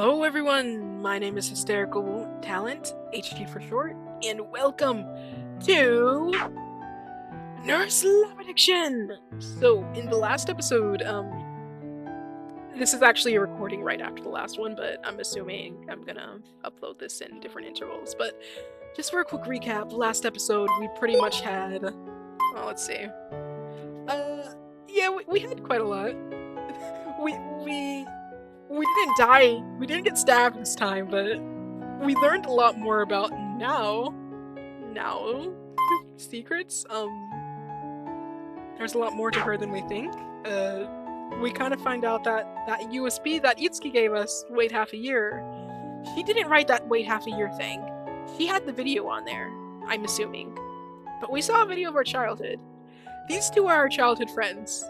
Hello everyone, my name is Hysterical Talent, HT for short, and welcome to Nurse Love Addiction! So, in the last episode, this is actually a recording right after the last one, but I'm assuming I'm gonna upload this in different intervals. But just for a quick recap, last episode we pretty much had, well, let's see. Yeah, we had quite a lot. We didn't die, we didn't get stabbed this time, but we learned a lot more about now secrets. There's a lot more to her than we think. We kind of find out that that USB that Itsuki gave us, wait half a year, she didn't write that wait half a year thing. She had the video on there, I'm assuming. But we saw a video of our childhood. These two are our childhood friends.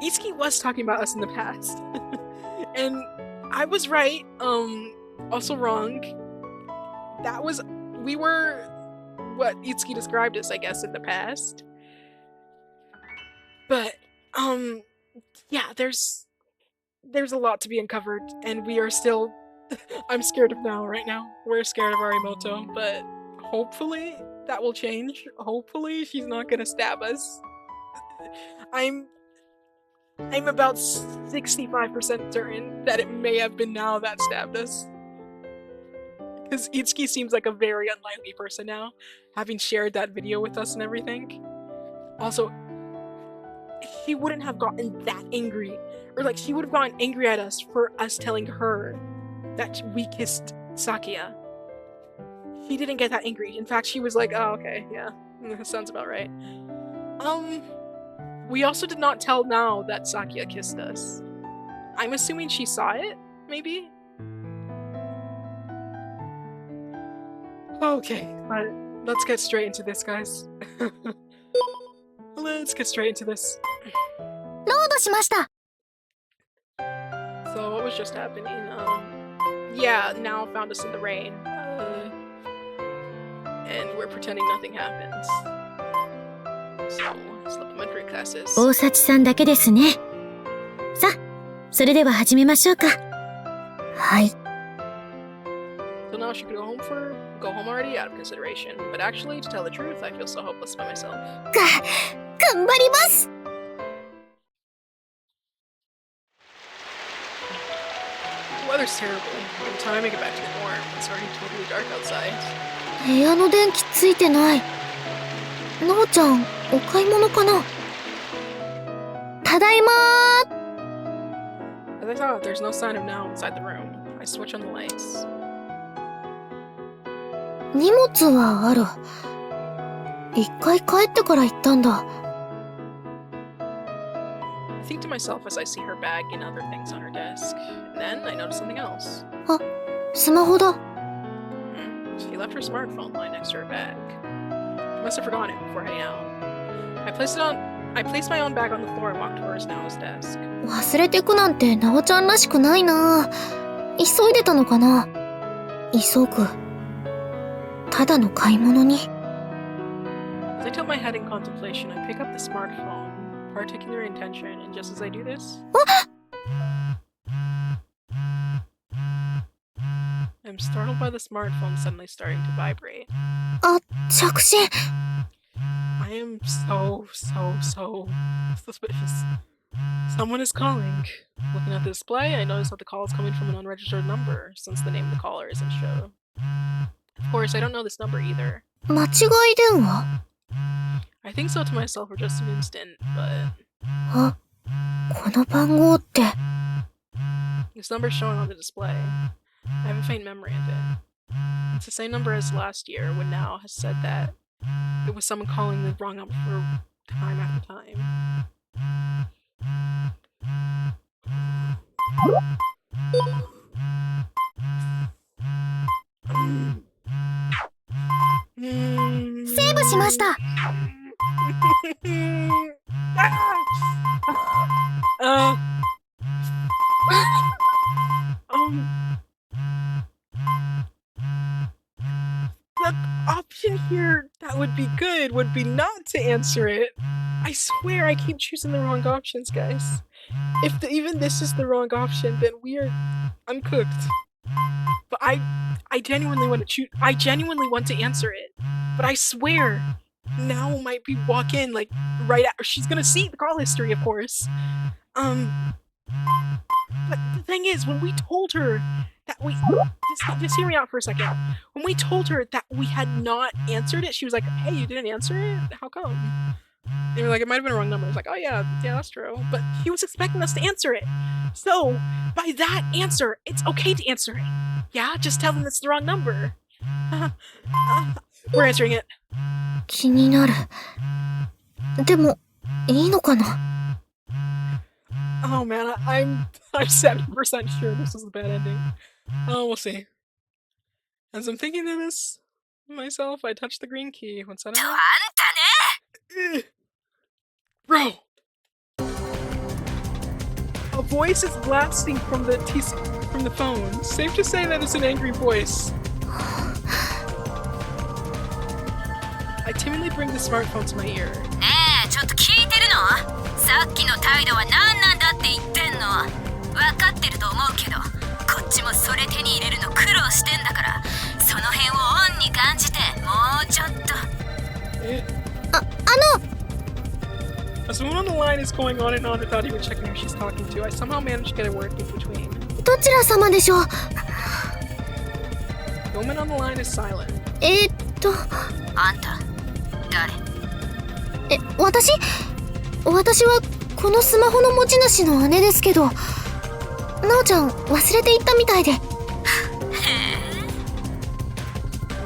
Itsuki was talking about us in the past. And I was right, also wrong. We were what Itsuki described us, I guess, in the past. But, yeah, there's a lot to be uncovered, and we are still, I'm scared of Nao right now. We're scared of Arimoto, but hopefully that will change. Hopefully she's not gonna stab us. I'm about 65% certain that it may have been Nao that stabbed us. Because Itsuki seems like a very unlikely person now, having shared that video with us and everything. Also, she wouldn't have gotten that angry. Or like, she would have gotten angry at us for us telling her that we kissed Sakia. She didn't get that angry. In fact, she was like, oh, okay, yeah, that sounds about right. We also did not tell Nao that Sakia kissed us. I'm assuming she saw it, maybe? Okay, but let's get straight into this, guys. Let's get straight into this. So what was just happening? Yeah, Nao found us in the rain. And we're pretending nothing happens. So, supplementary classes. 大幸さんだけですね。さあ、それでは始めましょうか。はい。 So now she could go home already out of consideration. But actually, to tell the truth, I feel so hopeless by myself. 頑張ります。 The weather's terrible. By the time I make it back to the dorm, it's already totally dark outside. 部屋の電気ついてない。なおちゃん、お買い物かな。ただいまー。 As I thought, there's no sign of Nao inside the room. I switch on the lights. 荷物はある。一回帰ってから行ったんだ。 I think to myself as I see her bag and other things on her desk. And then I notice something else. あ、スマホだ。 She left her smartphone lying next to her bag. She must have forgotten it before heading out. I placed my own bag on the floor and walked towards Nao's desk. 忘れてくなんてなおちゃんらしくないな。急いでたのかな。急ぐ。ただの買い物に。 As I tilt my head in contemplation, I pick up the smartphone, particular intention, and just as I do this, I'm startled by the smartphone suddenly starting to vibrate. あ、着信。 I am so suspicious. Someone is calling. Looking at the display, I notice that the call is coming from an unregistered number, since the name of the caller isn't shown. Of course, I don't know this number either. 間違い電話。 I think so to myself for just an instant, but... あ、この番号って。 This number is showing on the display. I have a faint memory of it. It's the same number as last year when Nao has said that it was someone calling the wrong number for time after time. Save しました。The option here that would be good would be not to answer it. I swear I keep choosing the wrong options, guys. if even this is the wrong option, then we are uncooked. But I genuinely want to choose. I genuinely want to answer it. But I swear, now might be walk in like right after she's gonna see the call history, of course. But the thing is, when we told her that we just hear me out for a second. When we told her that we had not answered it, she was like, "Hey, you didn't answer it? How come?" They were like, "It might have been a wrong number." I was like, "Oh yeah, that's true." But he was expecting us to answer it. So by that answer, it's okay to answer it. Yeah, just tell them it's the wrong number. We're answering it. 気になる。でも、いいのかな? Oh man, I'm 70% sure this is a bad ending. Oh, we'll see. As I'm thinking of this myself, I touched the green key. What's that? Bro! A voice is blasting from the phone. Safe to say that it's an angry voice. I timidly bring the smartphone to my ear. ねえ、ちょっと聞いてるの？さっきの態度は何なんだって言ってんの。分かってると思うけど、こっちもそれ手に入れるの苦労してんだから、その辺をオンに感じて、もうちょっと。As someone on the line is going on and on without even checking who she's talking to, I somehow managed to get a word in between. どちら様でしょう? The woman on the line is silent. あんた、誰？私はこのスマホの持ち主の姉ですけど、なおちゃん忘れていったみたいで。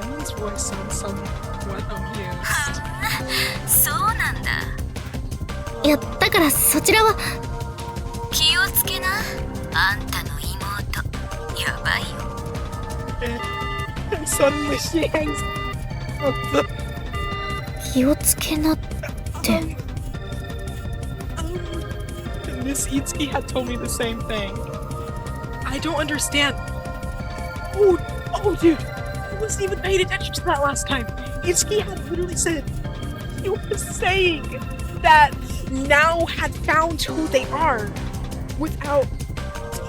Woman's voice sounds somewhat amused. そうなんだ。いや、だからそちらは。気をつけな、あんたの妹。やばいよ。And suddenly she hangs up the... 気をつけなって。Miss Itsuki had told me the same thing. I don't understand. Oh, dude. I wasn't even paying attention to that last time. Itsuki had literally said, he was saying that Now had found who they are without...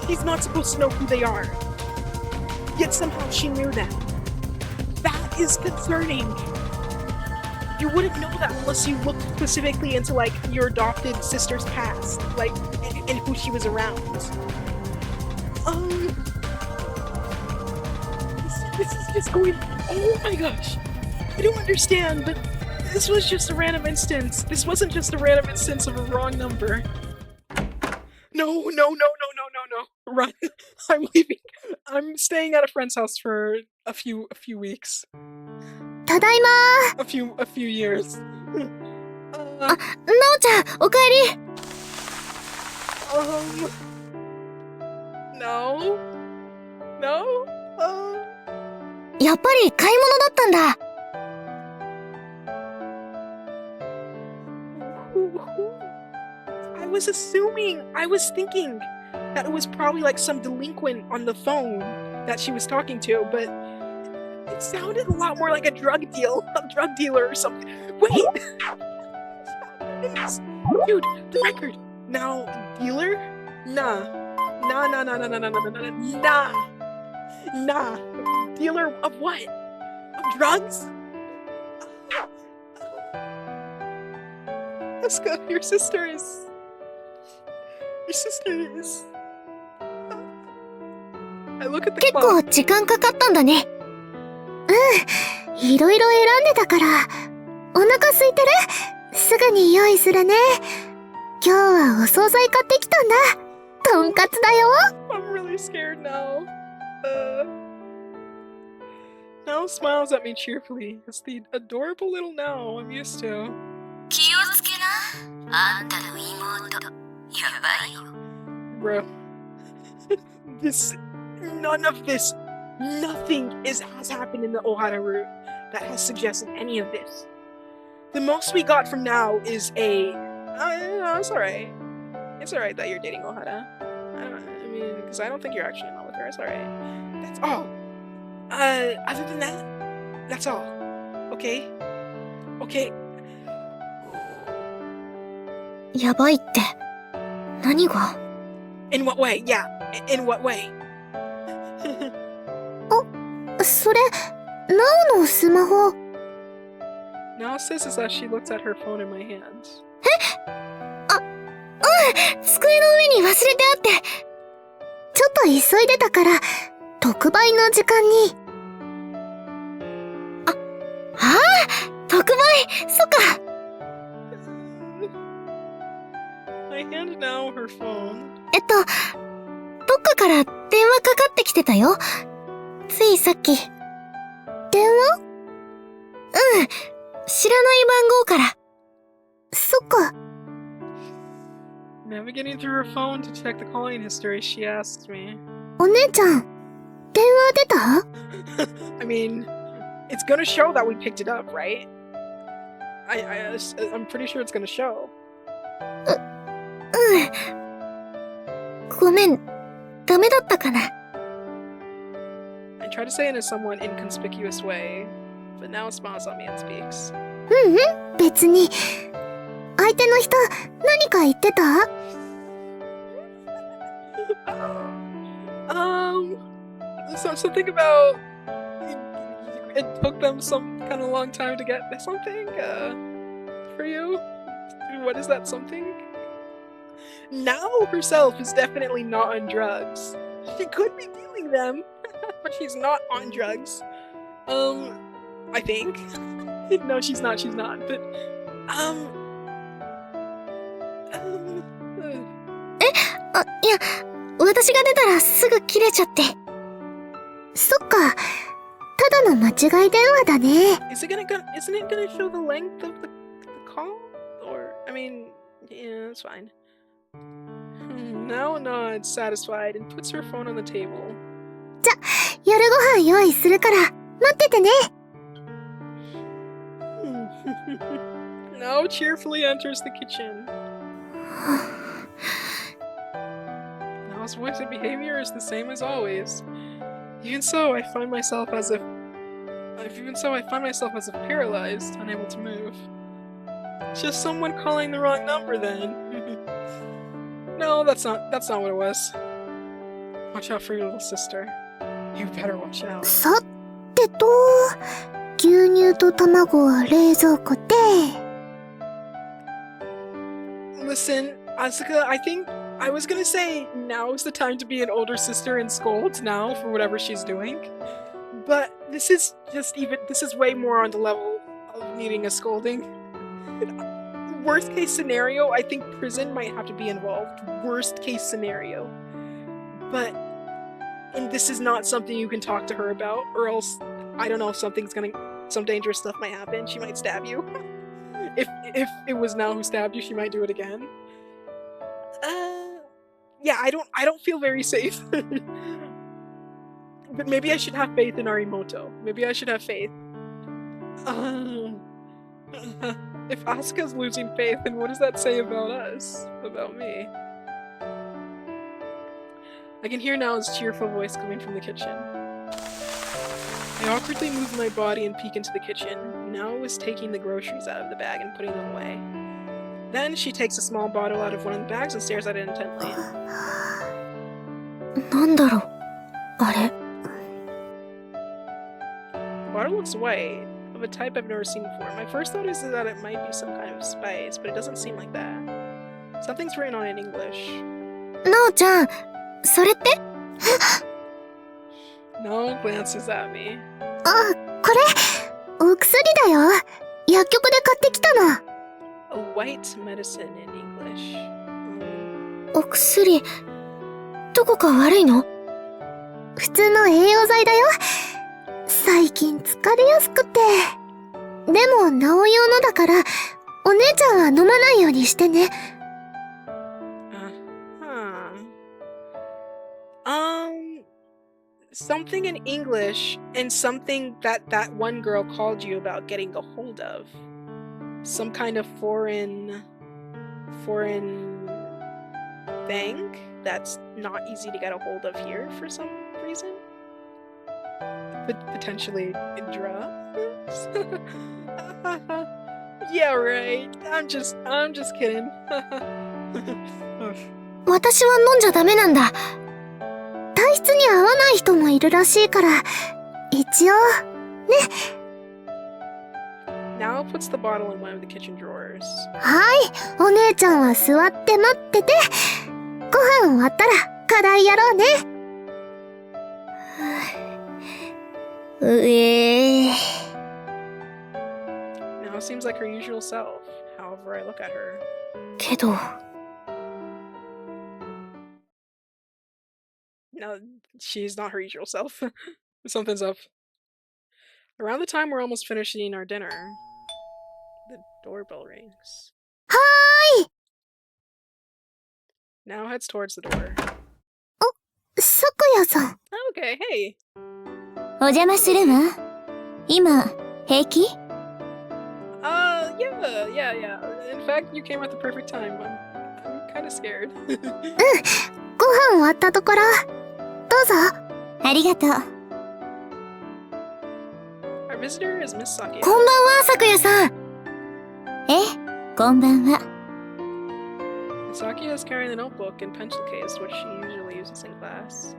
He's not supposed to know who they are. Yet somehow she knew that. That is concerning. You wouldn't know that unless you looked specifically into, like, your adopted sister's past, like, and who she was around. This is just going... Oh my gosh. I don't understand, but this was just a random instance. This wasn't just a random instance of a wrong number. No. Run. I'm leaving. I'm staying at a friend's house for a few weeks. ただいまA few years. なおちゃん、おかえり。No. やっぱり買い物だったんだ。I was thinking that it was probably like some delinquent on the phone that she was talking to, but it sounded a lot more like a drug dealer or something. Wait! Dude, the record! Now, dealer? Nah. Dealer of what? Of drugs? Asuka, your sister is... I look at the 結 clock. 構時間かかったんだね。いろいろ選んでたから。お腹空いてる？すぐに用意するね。今日はお惣菜買ってきたんだ。とんかつだよ。I'm really scared now. Now smiles at me cheerfully. It's the adorable little Now I'm used to. 気をつけな、あんたの妹。やばいよ。Bro. Nothing has happened in the Ohara route that has suggested any of this. The most we got from Now is it's alright. It's alright that you're dating Ohara. I mean, because I don't think you're actually in love with her. It's alright. That's all. Other than that, that's all. Okay? やばいって何が In what way? Yeah, in what way? それ、ナオのスマホ。Now says as she looks at her phone in my hands. 机の上に忘れてあって。ちょっと急いでたから、特売の時間に。特売、そっか。I hand now her phone. どっかから電話かかってきてたよ。ついさっき。電話？知らない番号から。そっか。Navigating through her phone to check the calling history, she asks me. お姉ちゃん、電話出た？ I mean, it's gonna show that we picked it up, right? I'm pretty sure it's gonna show. ごめん、ダメだったかな。I try to say it in a somewhat inconspicuous way, but now it smiles at me and speaks. 別に。相手の人、何か言ってた？ Something about it took them some kind of long time to get something for you. What is that something? Now herself is definitely not on drugs. She could be dealing them, but she's not on drugs. I think. No, she's not. She's not. Butいや、私が出たらすぐ切れちゃって。そっか、ただの間違い電話だね。isn't it gonna show the length of the call? Or, I mean, yeah, it's fine. Now nods, satisfied, and puts her phone on the table. 夜ご飯用意するから、待っててね。Now cheerfully enters the kitchen. Now's voice and behavior is the same as always. Even so, I find myself as if paralyzed, unable to move. Just someone calling the wrong number then. No, that's not what it was. Watch out for your little sister. You better watch out. さてと、牛乳と卵は冷蔵庫で。Listen, Asuka, I think I was gonna say now is the time to be an older sister and scold now for whatever she's doing. But this is way more on the level of needing a scolding. Worst case scenario, I think prison might have to be involved. Worst case scenario. But and this is not something you can talk to her about, or else I don't know, some dangerous stuff might happen. She might stab you. If it was now who stabbed you, she might do it again. Yeah, I don't feel very safe. But maybe I should have faith in Arimoto. Maybe I should have faith. If Asuka's losing faith, then what does that say about us? About me? I can hear Nao's cheerful voice coming from the kitchen. I awkwardly move my body and peek into the kitchen. Nao is taking the groceries out of the bag and putting them away. Then she takes a small bottle out of one of the bags and stares at it intently. なんだろう、あれ。The bottle looks white, of a type I've never seen before. My first thought is that it might be some kind of spice, but it doesn't seem like that. Something's written on it in English. なおちゃん、それって？ Nao glances at me. あ、これ、お薬だよ。薬局で買ってきたの。A white medicine in English. お薬、どこか悪いの？普通の栄養剤だよ。最近疲れやすくて。でも、治用のだから、お姉ちゃんは飲まないようにしてね。Something in English and something that one girl called you about getting a hold of. Some kind of foreign thing that's not easy to get a hold of here for some reason. Potentially drugs. Yeah, right. I'm just kidding. 私は飲んじゃダメなんだ。体質に合わない人もいるらしいから、一応、ね。Now puts the bottle in one of the kitchen drawers. はい、お姉ちゃんは座って待ってて。ご飯終わったら課題やろうね。Now seems like her usual self, however I look at her. けど、No, she's not her usual self. Something's up. Around the time we're almost finishing our dinner, the doorbell rings. はーい。 Now heads towards the door. さくやさん。Okay, hey. お邪魔するわ。今、平気？ Yeah. In fact, you came at the perfect time. I'm kind of scared. ご飯終わったところ。どうぞ。ありがとう。Our visitor is Miss Sakia. こんばんは、さくやさん。ええ、こんばんは。Sakia is carrying the notebook and pencil case, which she usually uses in class.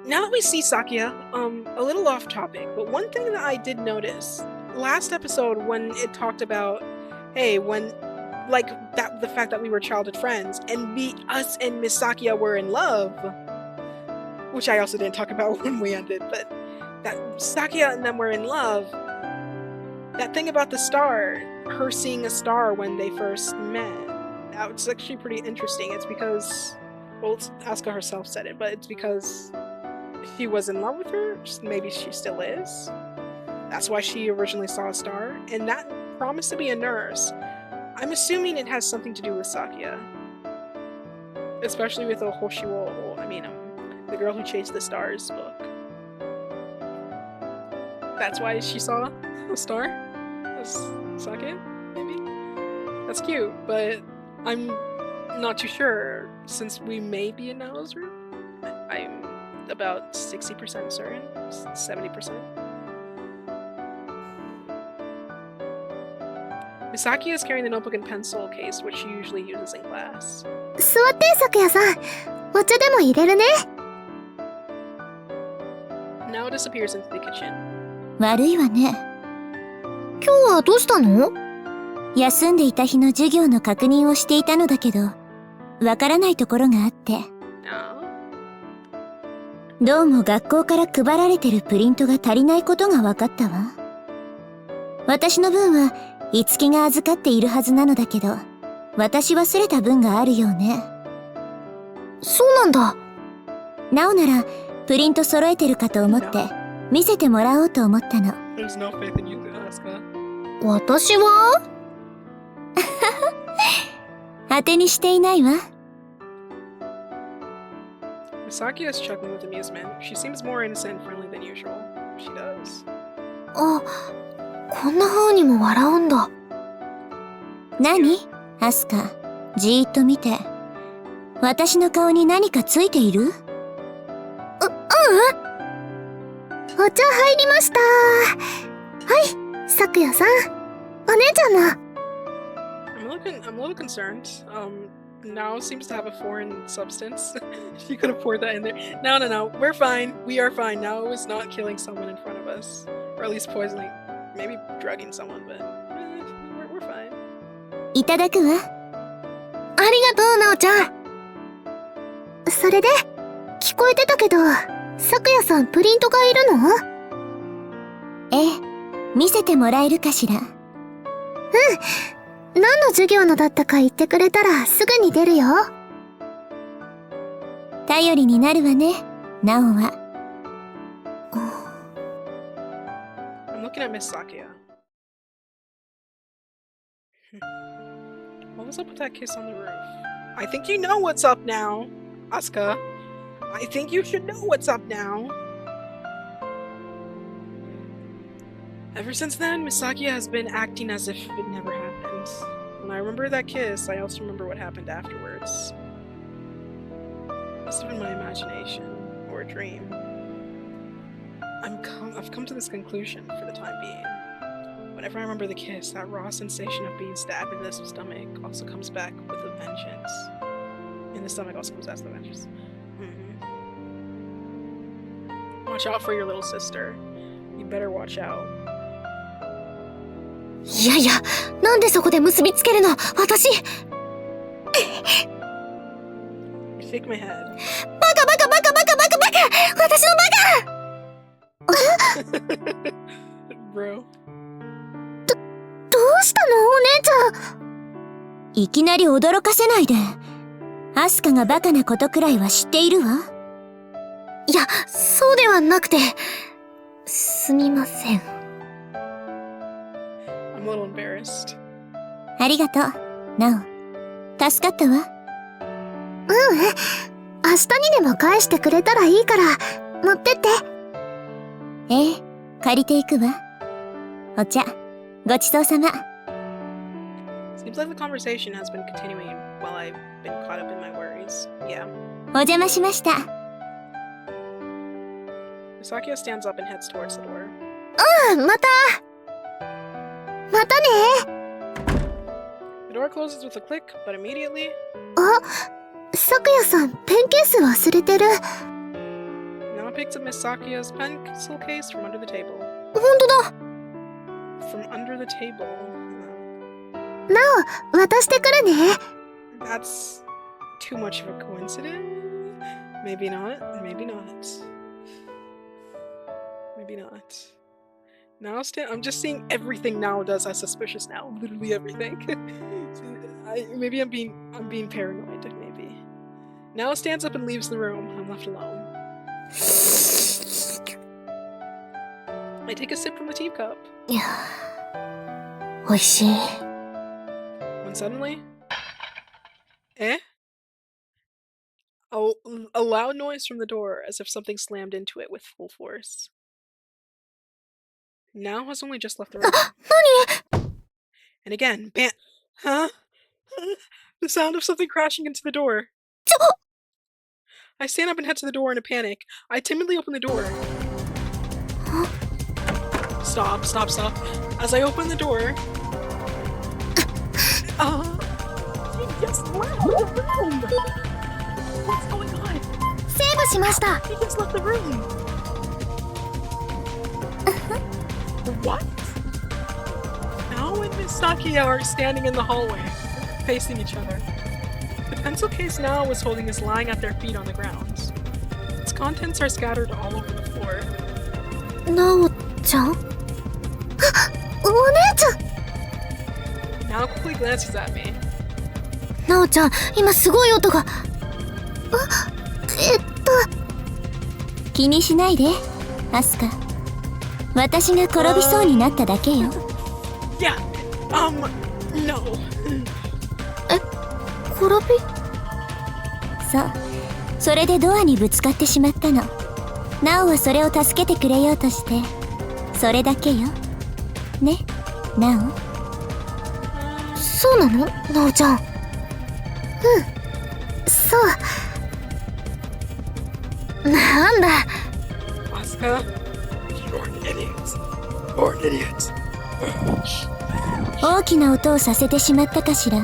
Now that we see Sakia, a little off topic, but one thing that I did notice last episode when it talked about, hey, when like that the fact that we were childhood friends and us and Miss Sakia were in love, which I also didn't talk about when we ended, but that Sakia and them were in love. That thing about the star, her seeing a star when they first met. That was actually pretty interesting. It's because, well, Asuka herself said it, but it's because she was in love with her. Maybe she still is. That's why she originally saw a star, and that promised to be a nurse. I'm assuming it has something to do with Sakia, especially with the Hoshiwo. The girl who chased the stars book. That's why she saw a star. As Sakia, maybe. That's cute, but I'm not too sure, since we may be in Nao's room. I'm about 60% certain, 70%. Misaki is carrying the notebook and pencil case, which she usually uses in class. 座って、さくやさん。お茶でも入れるね。Now disappears into the kitchen. 悪いわね。今日はどうしたの？休んでいた日の授業の確認をしていたのだけど、わからないところがあって。No. どうも学校から配られてるプリントが足りないことが分かったわ。私の分は、いつきが預かっているはずなのだけど、私忘れた分があるようね。そうなんだ。なおなら、プリント揃えてるかと思って、見せてもらおうと思ったの。There's no faith in you, Asuka. 私は？当てにしていないわ。Misaki is chuckling with amusement. She seems more innocent and friendly than usual. She does. あ、こんな風にも笑うんだ。何？アスカ、じーっと見て。私の顔に何かついている？お茶入りました。はい、さくやさん。お姉ちゃんも。I'm a little concerned. Now seems to have a foreign substance. She could have poured that in there. No. We're fine. We are fine. Now is not killing someone in front of us. Or at least poisoning. Maybe drugging someone, but we're fine. いただくわ。ありがとう、なおちゃん。それで、聞こえてたけど、さくやさんプリントがいるの？ええ、見せてもらえるかしら。何の授業のだったか言ってくれたらすぐに出るよ。頼りになるわね、ナオは。I'm looking at Miss Sakia. What was up with that kiss on the roof? I think you know what's up now, Asuka. I think you should know what's up now. Ever since then, Misaki has been acting as if it never happened. When I remember that kiss, I also remember what happened afterwards. Must have been my imagination, or a dream. I've come to this conclusion for the time being. Whenever I remember the kiss, that raw sensation of being stabbed in the stomach also comes back with a vengeance. In And his stomach also comes out of the mattress. Watch out for your little sister. You better watch out. いやいや、なんでそこで結びつけるの？私。 Shake my head. バカバカバカバカバカバカ！私のバカ！ Bro. どうしたのお姉ちゃん。いきなり驚かせないで。アスカがバカなことくらいは知っているわ。いや、そうではなくて。すみません。I'm a little embarrassed. ありがとう、ナオ。助かったわ。明日にでも返してくれたらいいから、持ってって。ええ、借りていくわ。お茶、ごちそうさま。Seems like the conversation has been continuing while I've been caught up in my worries. Yeah. お邪魔しました。Misakia stands up and heads towards the door. またね。 The door closes with a click, but immediately... 咲夜さん、ペンケース忘れてる。 Nao picks up Miss Sakia's pencil case from under the table. ほんとだ。 From under the table. ナオ、渡してくるね。 That's too much of a coincidence. Maybe not. Maybe not. Maybe not. Now I'm just seeing everything Nao does as suspicious now. Literally everything. Maybe I'm being paranoid. Maybe. Nao stands up and leaves the room. I'm left alone. I take a sip from the teacup. いや、おいしい。 When suddenly... Eh? A loud noise from the door, as if something slammed into it with full force. Now has only just left the room. 何？ And again, bam! Huh? The sound of something crashing into the door. I stand up and head to the door in a panic. I timidly open the door. Stop, stop, stop. As I open the door... He just left the room! What's going on? セーブしました。 He just left the room! What? Nao and Miss Sakia are standing in the hallway, facing each other. The pencil case Nao was holding is lying at their feet on the ground. Its contents are scattered all over the floor. ナオちゃん？お姉ちゃん！ Nao quickly glances at me. ナオちゃん、今すごい音が。気にしないで、アスカ。私が転びそうになっただけよ。Yeah, no. 転び？そう。それでドアにぶつかってしまったの。ナオはそれを助けてくれようとして、それだけよ。ね、ナオ。そうなの？ナオちゃん。そう。なんだ。Asuka, you're an idiot. You're an idiot. 大きな音をさせてしまったかしら。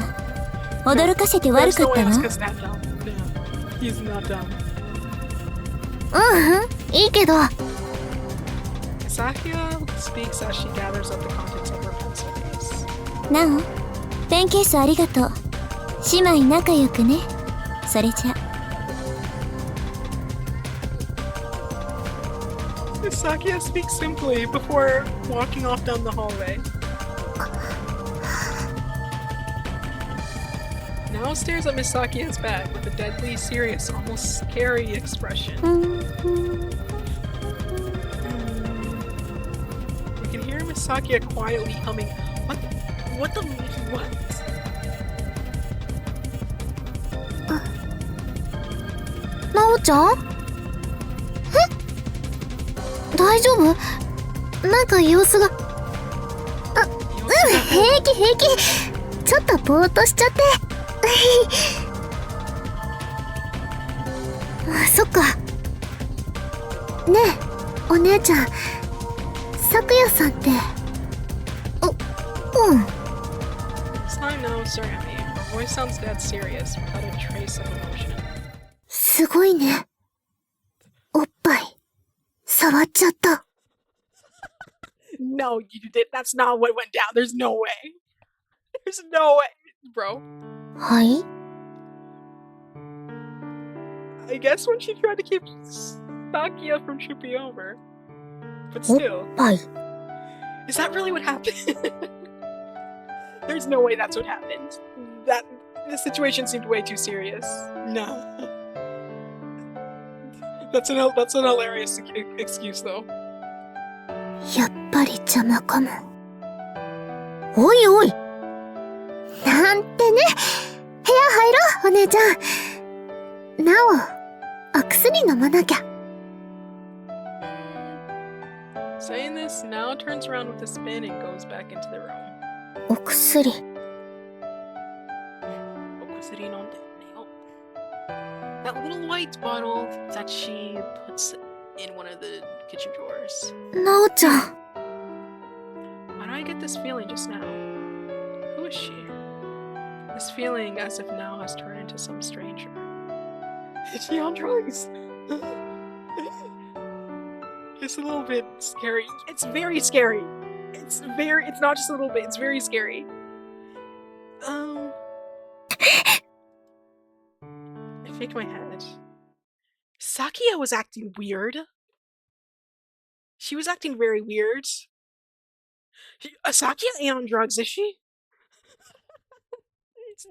驚かせて悪かったわ。Asuka's not dumb. No, he's not dumb. いいけど。Sakia speaks as she gathers up the contents of her pencil case. なお、ペンケースありがとう。姉妹仲良くね。それじゃ。Sakia speaks simply before walking off down the hallway. Nao stares at Miss Sakia's bed with a deadly, serious, almost scary expression. We can hear Miss Sakia quietly humming. What? What? なおちゃん？大丈夫？なんか様子が。平気平気。ちょっとぼーっとしちゃって。そっか。ねえ、お姉ちゃん。咲夜さんって。This time, Nao staring at me. voice sounds dead serious without a trace of emotion. すごいね。おっぱい、触っちゃった。No, you did. That's not what went down. There's no way. There's no way, bro. はい？ I guess when she tried to keep Sakia from tripping over. But おっ still, ぱい。 is that really what happened? There's no way that's what happened. The situation seemed way too serious. No. That's an hilarious excuse though. やっぱり邪魔かも。おいおい。なんてね。部屋入ろう、お姉ちゃん。なお、お薬飲まなきゃ。Saying this, now turns around with a spin and goes back into the room. お薬。That little white bottle that she puts in one of the kitchen drawers. なおちゃん。 Why do I get this feeling just now? Who is she? This feeling as if now has turned into some stranger. Is she on drugs? It's a little bit scary. It's very scary. It's not just a little bit, it's very scary. I faked my head. Sakia was acting weird. She was acting very weird. Sakia ain't on drugs, is she?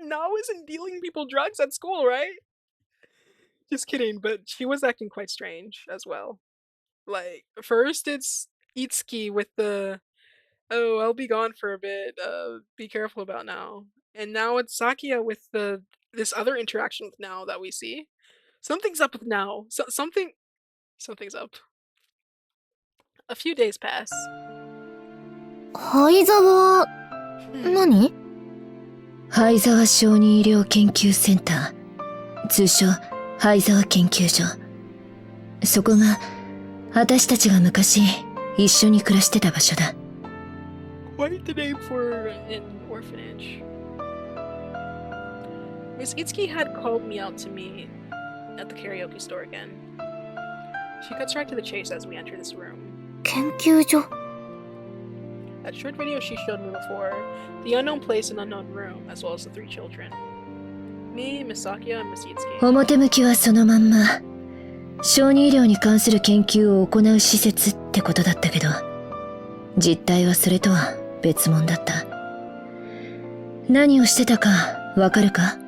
No, isn't dealing people drugs at school, right? Just kidding, but she was acting quite strange as well. Like, first it's Itsuki with the, oh, I'll be gone for a bit, be careful about now. And now it's Sakia with this other interaction with Now that we see. Something's up with Now. Something's up. A few days pass. 灰沢、何？灰沢小児医療研究センター、通称灰沢研究所。そこが私たちが昔一緒に暮らしてた場所だ。Quite the name for an orphanage. Miss Itsuki had called me out to meet at the karaoke store again. She cuts right to the chase as we enter this room. 研究所。 That short video she showed me before, the unknown place and unknown room, as well as the three children. Me, Miss Sakia, and Miss Itsuki. 表向きはそのまんま、小児医療に関する研究を行う施設ってことだったけど、実態はそれとは別物だった。何をしてたかわかるか？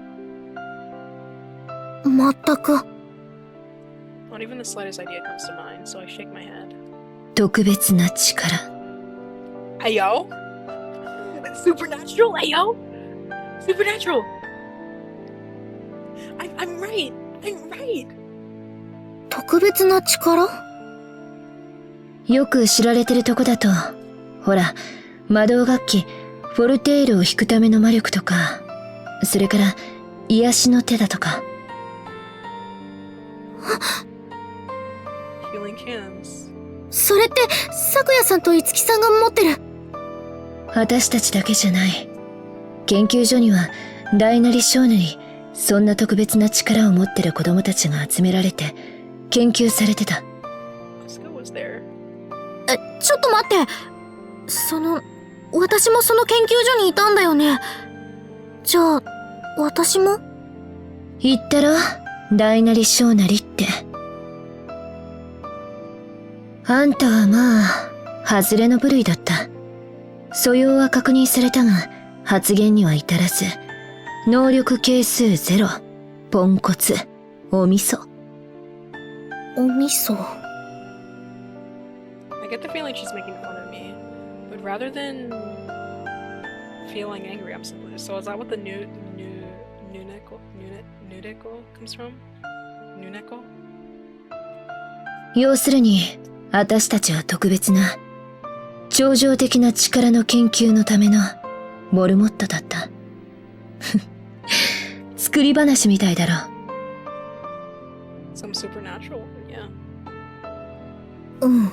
全く。 Not even the slightest idea comes to mind, so I shake my head. 特別な力。Ayo? Supernatural, Ayo? Supernatural! I'm right! I'm right! 特別な力？よく知られてるとこだと、ほら、魔導楽器、フォルテールを弾くための魔力とか、それから、癒しの手だとか。Healing hands. それって、咲夜さんと五木さんが持ってる。私たちだけじゃない。研究所には、大なり小なり、そんな特別な力を持ってる子供たちが集められて、研究されてた。Asuka was there. ちょっと待って。私もその研究所にいたんだよね。じゃあ、私も？言ったろ？大なり小なりって。あんたはまあ、外れの部類だった。素養は確認されたが、発言には至らず、能力係数0、ポンコツ、お味噌。お味噌。I get the feeling she's making fun of me, but rather than feeling angry, I'm simply. So is that what the nudeco comes from? Nudeco? 要するに、私たちは特別な、超常的な力の研究のためのモルモットだった。作り話みたいだろ。Some supernatural, yeah. うん。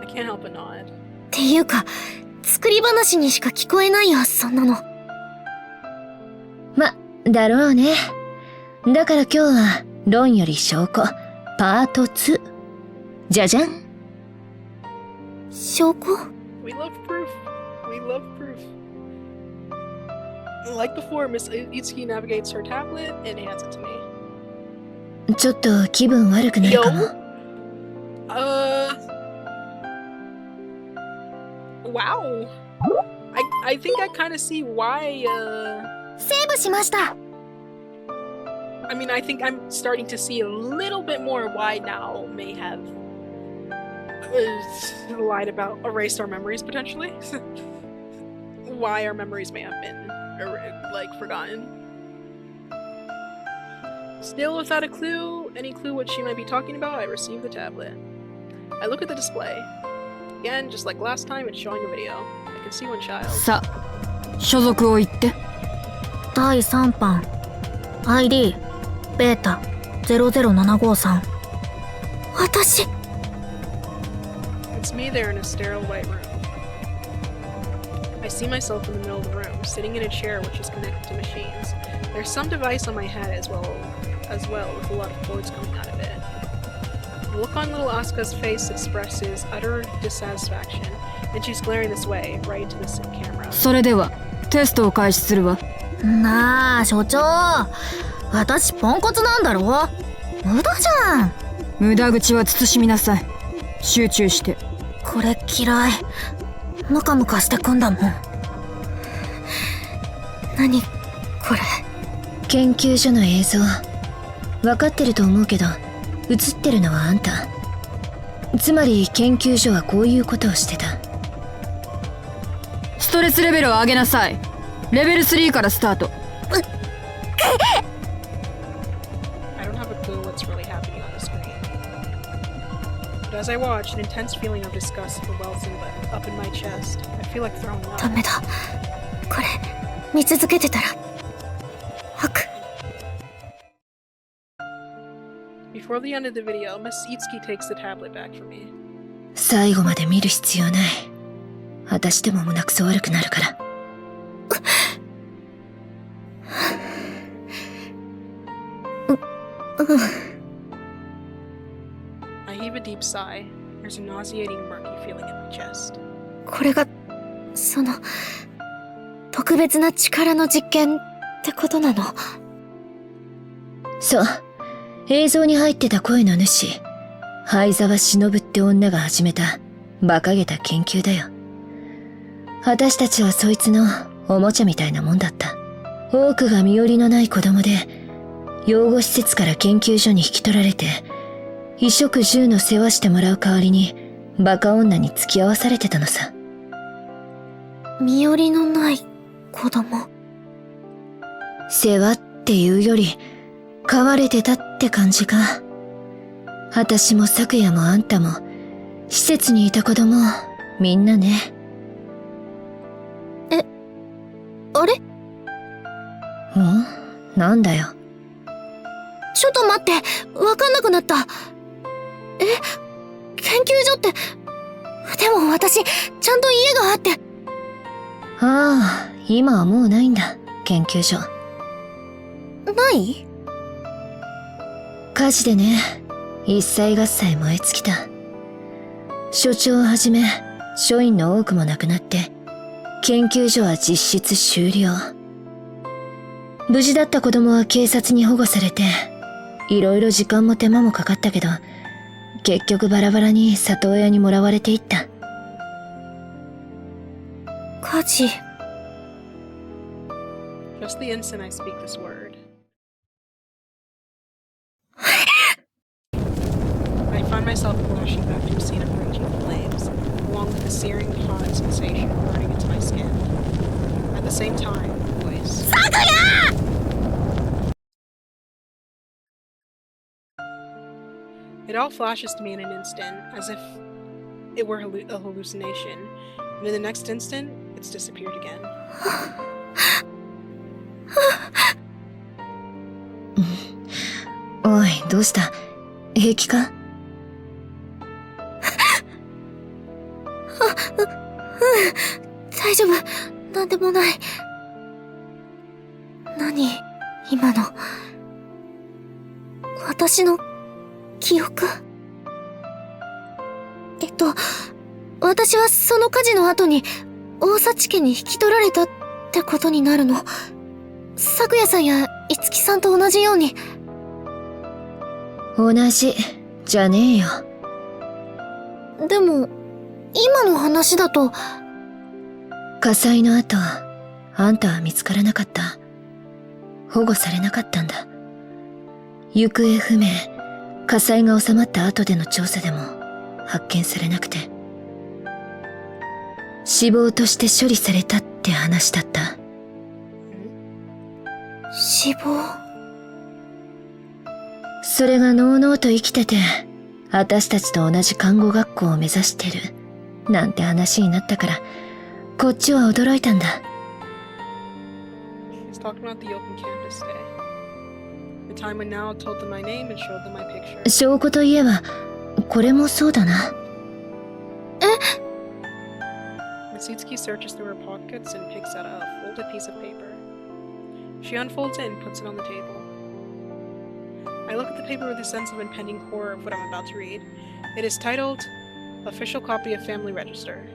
I can't help but nod. っていうか、作り話にしか聞こえないよ、そんなの。だろうね。だから今日は論より証拠パート2。じゃじゃん。証拠？ We love proof. We love proof. Like before, Miss Itsuki navigates her tablet and hands it to me. ちょっと気分悪くなるかも。Wow. I think I kind of see why, セーブしました。 I mean, I think I'm starting to see a little bit more why Nao may have lied about, erased our memories potentially. Why our memories may have been, like, forgotten. Still without a clue, any clue what she might be talking about, I receive the tablet. I look at the display. Again, just like last time, it's showing a video. I can see one child. さ、所属を言って。第3版 ID ベータ00753。私。 It's me there in a sterile white room. I see myself in the middle of the room, sitting in a chair which is connected to machines. There's some device on my head as well, with a lot of cords coming out of it. The look on little Asuka's face expresses utter dissatisfaction, and she's glaring this way, right into the camera. それではテストを開始するわ。なあ所長、私ポンコツなんだろ。無駄じゃん。無駄口は慎みなさい。集中して。これ嫌い。ムカムカしてくんだもん。何これ。研究所の映像分かってると思うけど、映ってるのはあんた。つまり研究所はこういうことをしてた。ストレスレベルを上げなさい。レベル3からスタート。I don't have a clue what's really happening on the screen. But as I watch, an intense feeling of disgust wells up in my chest. I feel like throwing ダ up. メだ。これ見続けてたら吐く。 Before the end of the video, Miss Itsuki takes the tablet back from me. 最後まで見る必要ない。私でも胸くそ悪くなるから。I heave a deep sigh. There's a nauseating, murky feeling in my chest. これがその特別な力の実験ってことなの？そう。映像に入ってた声の主、灰沢忍って女が始めた馬鹿げた研究だよ。私たちはそいつのおもちゃみたいなもんだった。多くが身寄りのない子供で、養護施設から研究所に引き取られて、衣食住の世話してもらう代わりに、バカ女に付き合わされてたのさ。身寄りのない子供。世話っていうより、飼われてたって感じか。私も昨夜もあんたも、施設にいた子供、みんなね。あれ？なんだよ。ちょっと待って、わかんなくなった。研究所って、でも私、ちゃんと家があって。ああ、今はもうないんだ、研究所。ない？火事でね、一切合切燃え尽きた。所長をはじめ、所員の多くも亡くなって、研究所は実質終了。無事だった子供は警察に保護されて、いろいろ時間も手間もかかったけど、結局バラバラに里親にもらわれていった。火事。Just the instant I speak this word. I find myself flashing back to a scene of raging flames, along with a searing hot sensation burning into my skin. At the same time, a voice. It all flashes to me in an instant, as if it were a hallucination, and in the next instant, it's disappeared again. おい、どうした？平気か？大丈夫。なんでもない。何？今の、私の記憶。私はその火事の後に大幸家に引き取られたってことになるの。咲夜さんや樹さんと同じように。同じじゃねえよ。でも、今の話だと、火災の後、あんたは見つからなかった。保護されなかったんだ。行方不明、火災が収まった後での調査でも発見されなくて、死亡として処理されたって話だった。死亡。それがのうのうと生きてて、私たちと同じ看護学校を目指してる、なんて話になったから、こっちは驚いたんだ。He's talking about the open campus day. The time when Nao told them my name and showed them my picture. 証拠といえば、これもそうだな。Mitsuki searches through her pockets and picks out a folded piece of paper. She unfolds it and puts it on the table. I look at the paper with a sense of impending horror of what I'm about to read. It is titled, Official Copy of Family Register.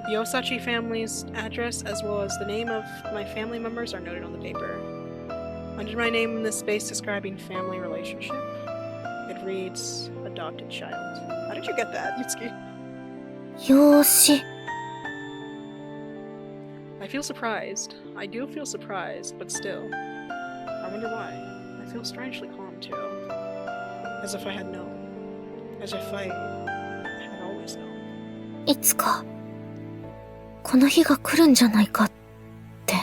The Osachi family's address as well as the name of my family members are noted on the paper. Under my name in the space describing family relationship, it reads, Adopted Child. How did you get that, Yutsuki? 養子。I feel surprised. I do feel surprised, but still. I wonder why. I feel strangely calm too. As if I had known. As if I had always known. いつか、この日が来るんじゃないかって。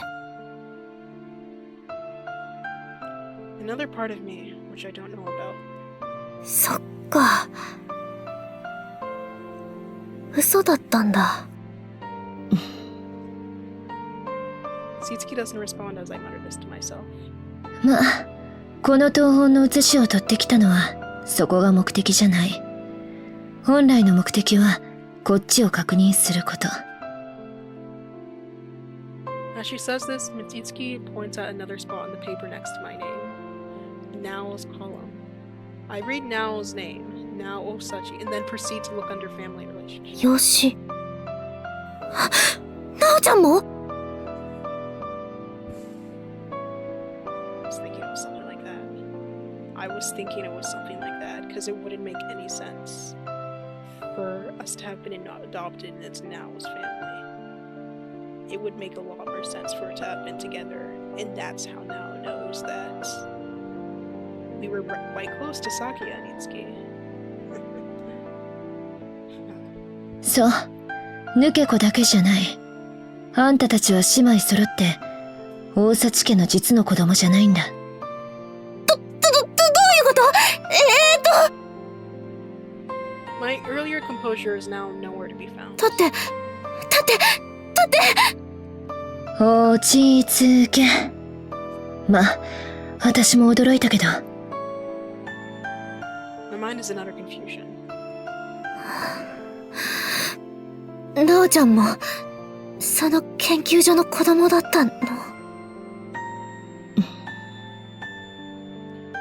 Another part of me, which I don't know about. そっか。嘘だったんだ。Satsuki doesn't respond as I mutter this to myself. まあ、この東本の写しを取ってきたのは、そこが目的じゃない。本来の目的は、こっちを確認すること。As she says this, Mitsuki points at another spot on the paper next to my name. Nao's column. I read Nao's name, Nao Osachi, and then proceed to look under family relationship. 養子。なおちゃんも？ I was thinking it was something like that because it wouldn't make any sense for us to have been adopted into Nao's family. It would make a lot more sense for it to have been together, and that's how Nao knows that we were quite close to Saki and Itsuki. そう、抜け子だけじゃない。あんたたちは姉妹揃って、大幸家の実の子供じゃないんだ。My earlier composure is now nowhere to be found. 立って落ち着け。まあ、私も驚いたけど。My mind is in utter confusion. なおちゃんも、その研究所の子供だったの？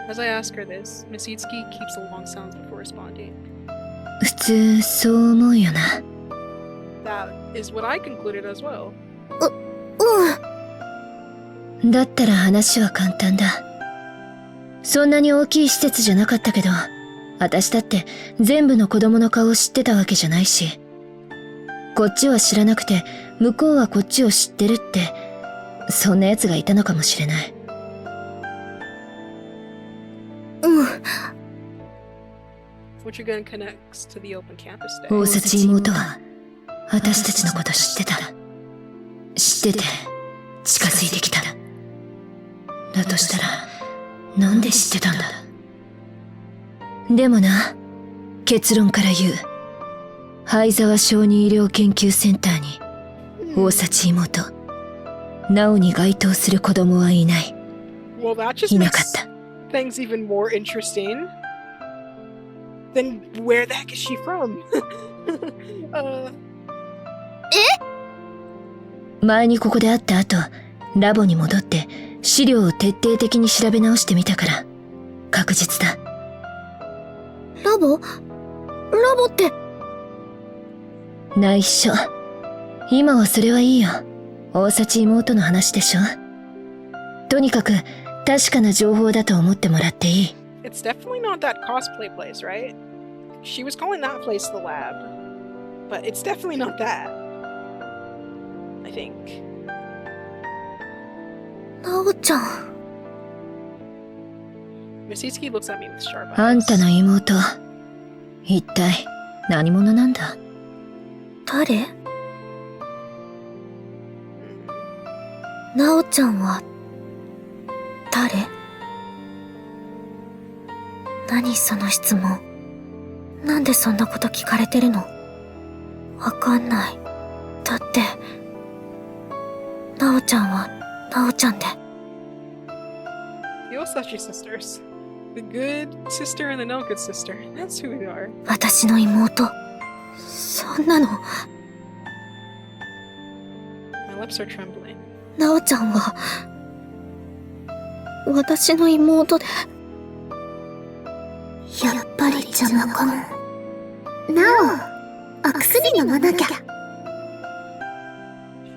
As I ask her this, Mitsuki keeps a long silence before responding. 普通、そう思うよな。That is what I concluded as well. だったら話は簡単だ。そんなに大きい施設じゃなかったけど、私だって全部の子供の顔を知ってたわけじゃないし、こっちは知らなくて、向こうはこっちを知ってるって、そんな奴がいたのかもしれない。Which again connects to the open campus day. 大幸妹は、私たちのこと知ってた。知ってて、近づいてきた。だとしたら、なんで知ってたんだ。でもな、結論から言う。灰沢小児医療研究センターに、大幸妹、なおに該当する子供はいない。Well, that just いなかっ makes た。 things even more interesting. Then where the heck is she from? 前にここで会った後、ラボに戻って資料を徹底的に調べ直してみたから、確実だ。ラボって。内緒。今はそれはいいよ。大幸妹の話でしょ。とにかく確かな情報だと思ってもらっていい。It's definitely not that cosplay place, right? She was calling that place the lab. But it's definitely not that. I think. なおちゃん。Misitsuki looks at me with sharp eyes. あんたの妹、一体何者なんだ？誰？なおちゃんは誰？何その質問。なんでそんなこと聞かれてるの？わかんない。だってなおちゃんはなおちゃんで。 The Osashi sisters. The good sister and the no good sister. That's who we are. 私の妹。そんなの。My lips are trembling. なおちゃんは私の妹で。やっぱり邪魔かも。なお、お薬飲まなきゃ。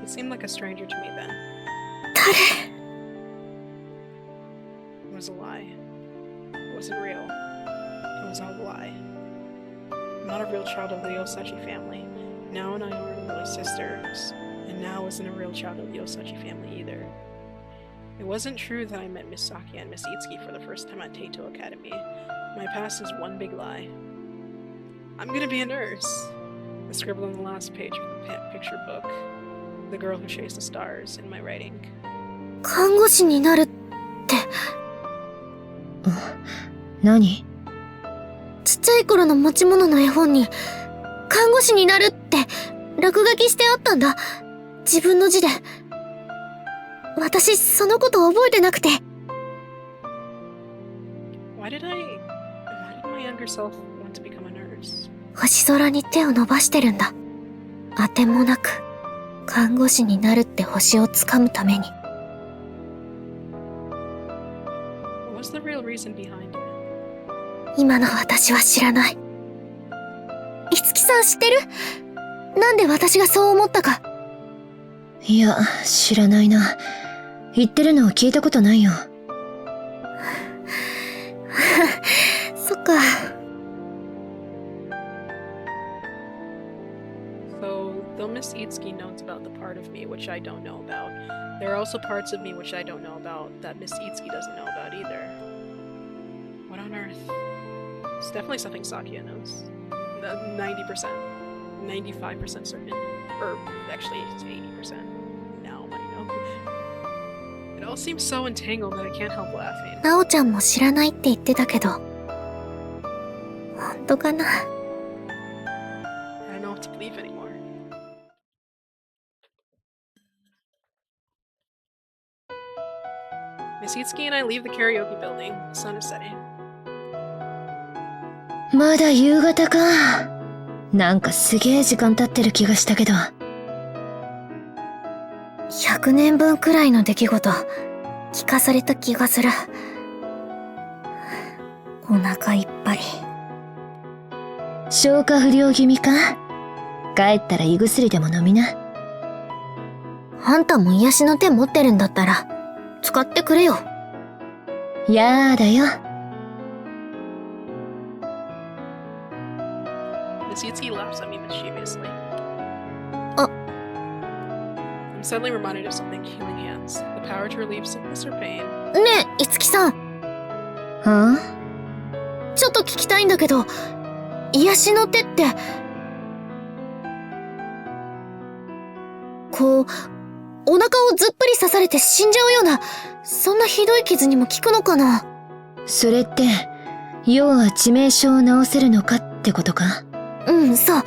She seemed like a stranger to me then. 誰？ It was a lie. It wasn't real. It was all a lie. I'm not a real child of the Osashi family. Now and I aren't really sisters. And now isn't a real child of the Osashi family either. It wasn't true that I met Miss Saki and Miss Itsuki for the first time at Teito Academy. My past is one big lie. I'm gonna be a nurse. I scribbled on the last page of the picture book. The girl who chased the stars in my writing. 看護師になるって。何？ちっちゃい頃の持ち物の絵本に看護師になるって落書きしてあったんだ。自分の字で。私そのこと覚えてなくて。Why did my younger self want to become a nurse? 星空に手を伸ばしてるんだ。あてもなく看護師になるって星をつかむために。What was the real reason behind it? 今の私は知らない。いつきさん知ってる？なんで私がそう思ったか。いや、知らないな。言ってるのを聞いたことないよ。そっか。So, though Miss Itsuki knows about the part of me which I don't know about, there are also parts of me which I don't know about that Miss Itsuki doesn't know about either. What on earth? It's definitely something Sakia knows. 90%. 95% certain. Or actually, it's 80%. Now I know. It all seems so entangled that I can't help laughing. なおちゃんも知らないって言ってたけど。本当かな？ I don't know what to believe anymore. Miss Itsuki and I leave the karaoke building. The sun is setting. まだ夕方か。なんかすげえ時間経ってる気がしたけど。100年分くらいの出来事聞かされた気がする。お腹いっぱい。消化不良気味か？帰ったら胃薬でも飲みな。あんたも癒しの手持ってるんだったら使ってくれよ。やーだよ。Miss Itsuki laughs at me mischievously. Oh. I'm suddenly reminded of something: healing hands. The power to relieve sickness or pain. ねえ、いつきさん。はちょっと聞きたいんだけど、癒しの手って、こう、お腹をずっぷり刺されて死んじゃうような、そんなひどい傷にも効くのかな？それって、要は致命傷を治せるのかってことか？うん、そう。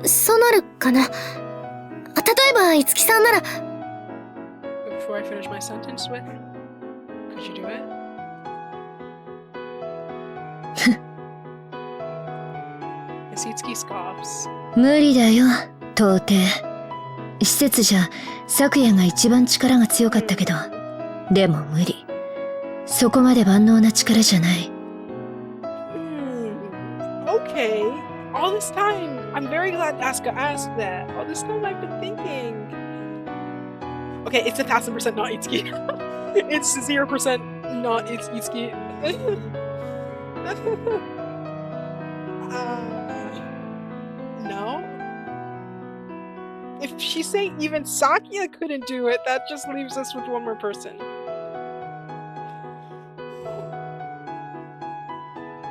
そうなるかな。例えば、いつきさんなら。 Before I finish my sentence with, could you do it? Miss Itsuki scoffs. 無理だよ、到底。施設じゃ、昨夜が一番力が強かったけど、でも無理。そこまで万能な力じゃない。Okay. All this time, I'm very glad Asuka asked that. All this time I've been thinking. Okay, it's 1000% not Itsuki. It's 0% not Itsuki. No? If she's saying even Sakia couldn't do it, that just leaves us with one more person.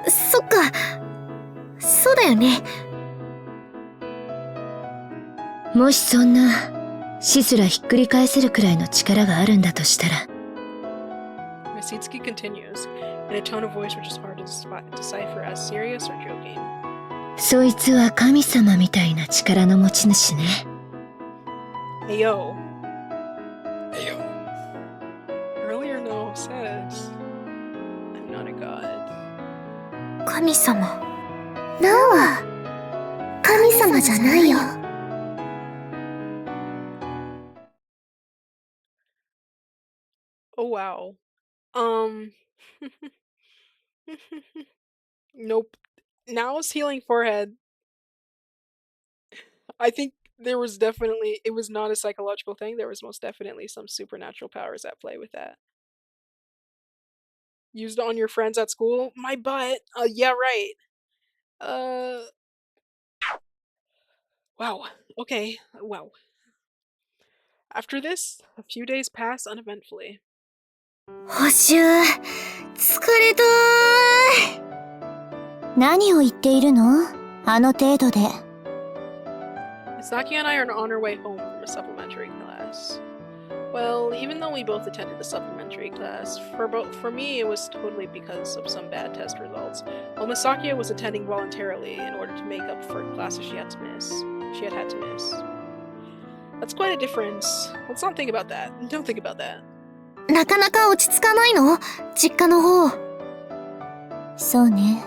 そっか。そうだよね。もしそんな死すらひっくり返せるくらいの力があるんだとしたら、 Miss Itsuki continues, in a tone of voice which is hard to decipher as serious or joking. そいつは神様みたいな力の持ち主ね。Hey yo. Hey yo. Earlier no says, I'm not a god. 神様。なおは、神様じゃないよ。Oh wow. Nope. Nao's healing forehead. I think there was definitely, it was not a psychological thing. There was most definitely some supernatural powers at play with that. Used on your friends at school? My butt. Yeah, right. Wow. Okay. Wow. After this, a few days pass uneventfully. 補習、疲れたーい。何を言っているの？あの程度で。Misaki and I are on our way home from a supplementary class. Well, even though we both attended the supplementary class, for me it was totally because of some bad test results, while Misaki was attending voluntarily in order to make up for classes she had to miss. That's quite a difference. Let's not think about that. Don't think about that. なかなか落ち着かないの？実家の方。そうね。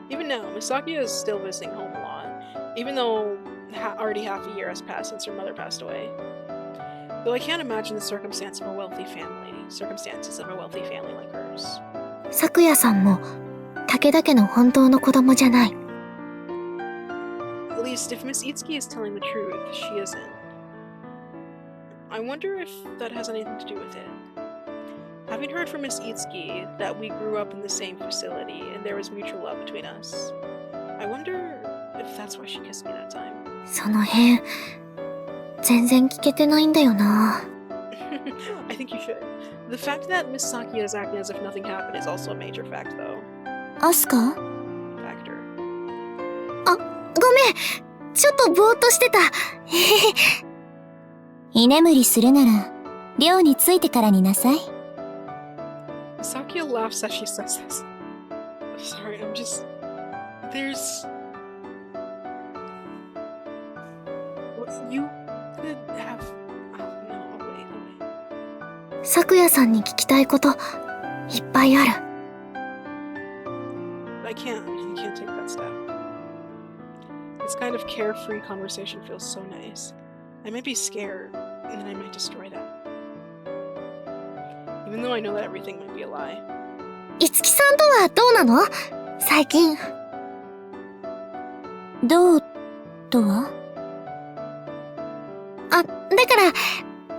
Even now, Misaki is still visiting home a lot, even though already half a year has passed since her mother passed away. Though I can't imagine the circumstances of a wealthy family like hers. 咲夜さんも武田家の本当の子供じゃない。At least if Miss Itsuki is telling the truth, she isn't. I wonder if that has anything to do with it. Having heard from Miss Itsuki that we grew up in the same facility and there was mutual love between us, I wonder if that's why she kissed me that time. その辺、全然聞けてないんだよな。I think you should. The fact that Miss Sakia is acting as if nothing happened is also a major fact, though. アスカ？ Factor. あ、ごめん。ちょっとぼーっとしてた。居眠りするなら、寮に着いてからになさい。Sakia laughs as she says this. Sorry, I'm just... There's... You could have... Oh, no, wait. 咲夜さんに聞きたいこと、いっぱいある。I can't take that step. This kind of carefree conversation feels so nice. I might be scared, and then I might destroy that. Even though I know that everything might be a lie. いつきさんとはどうなの？最近。どうとは？あ、だから、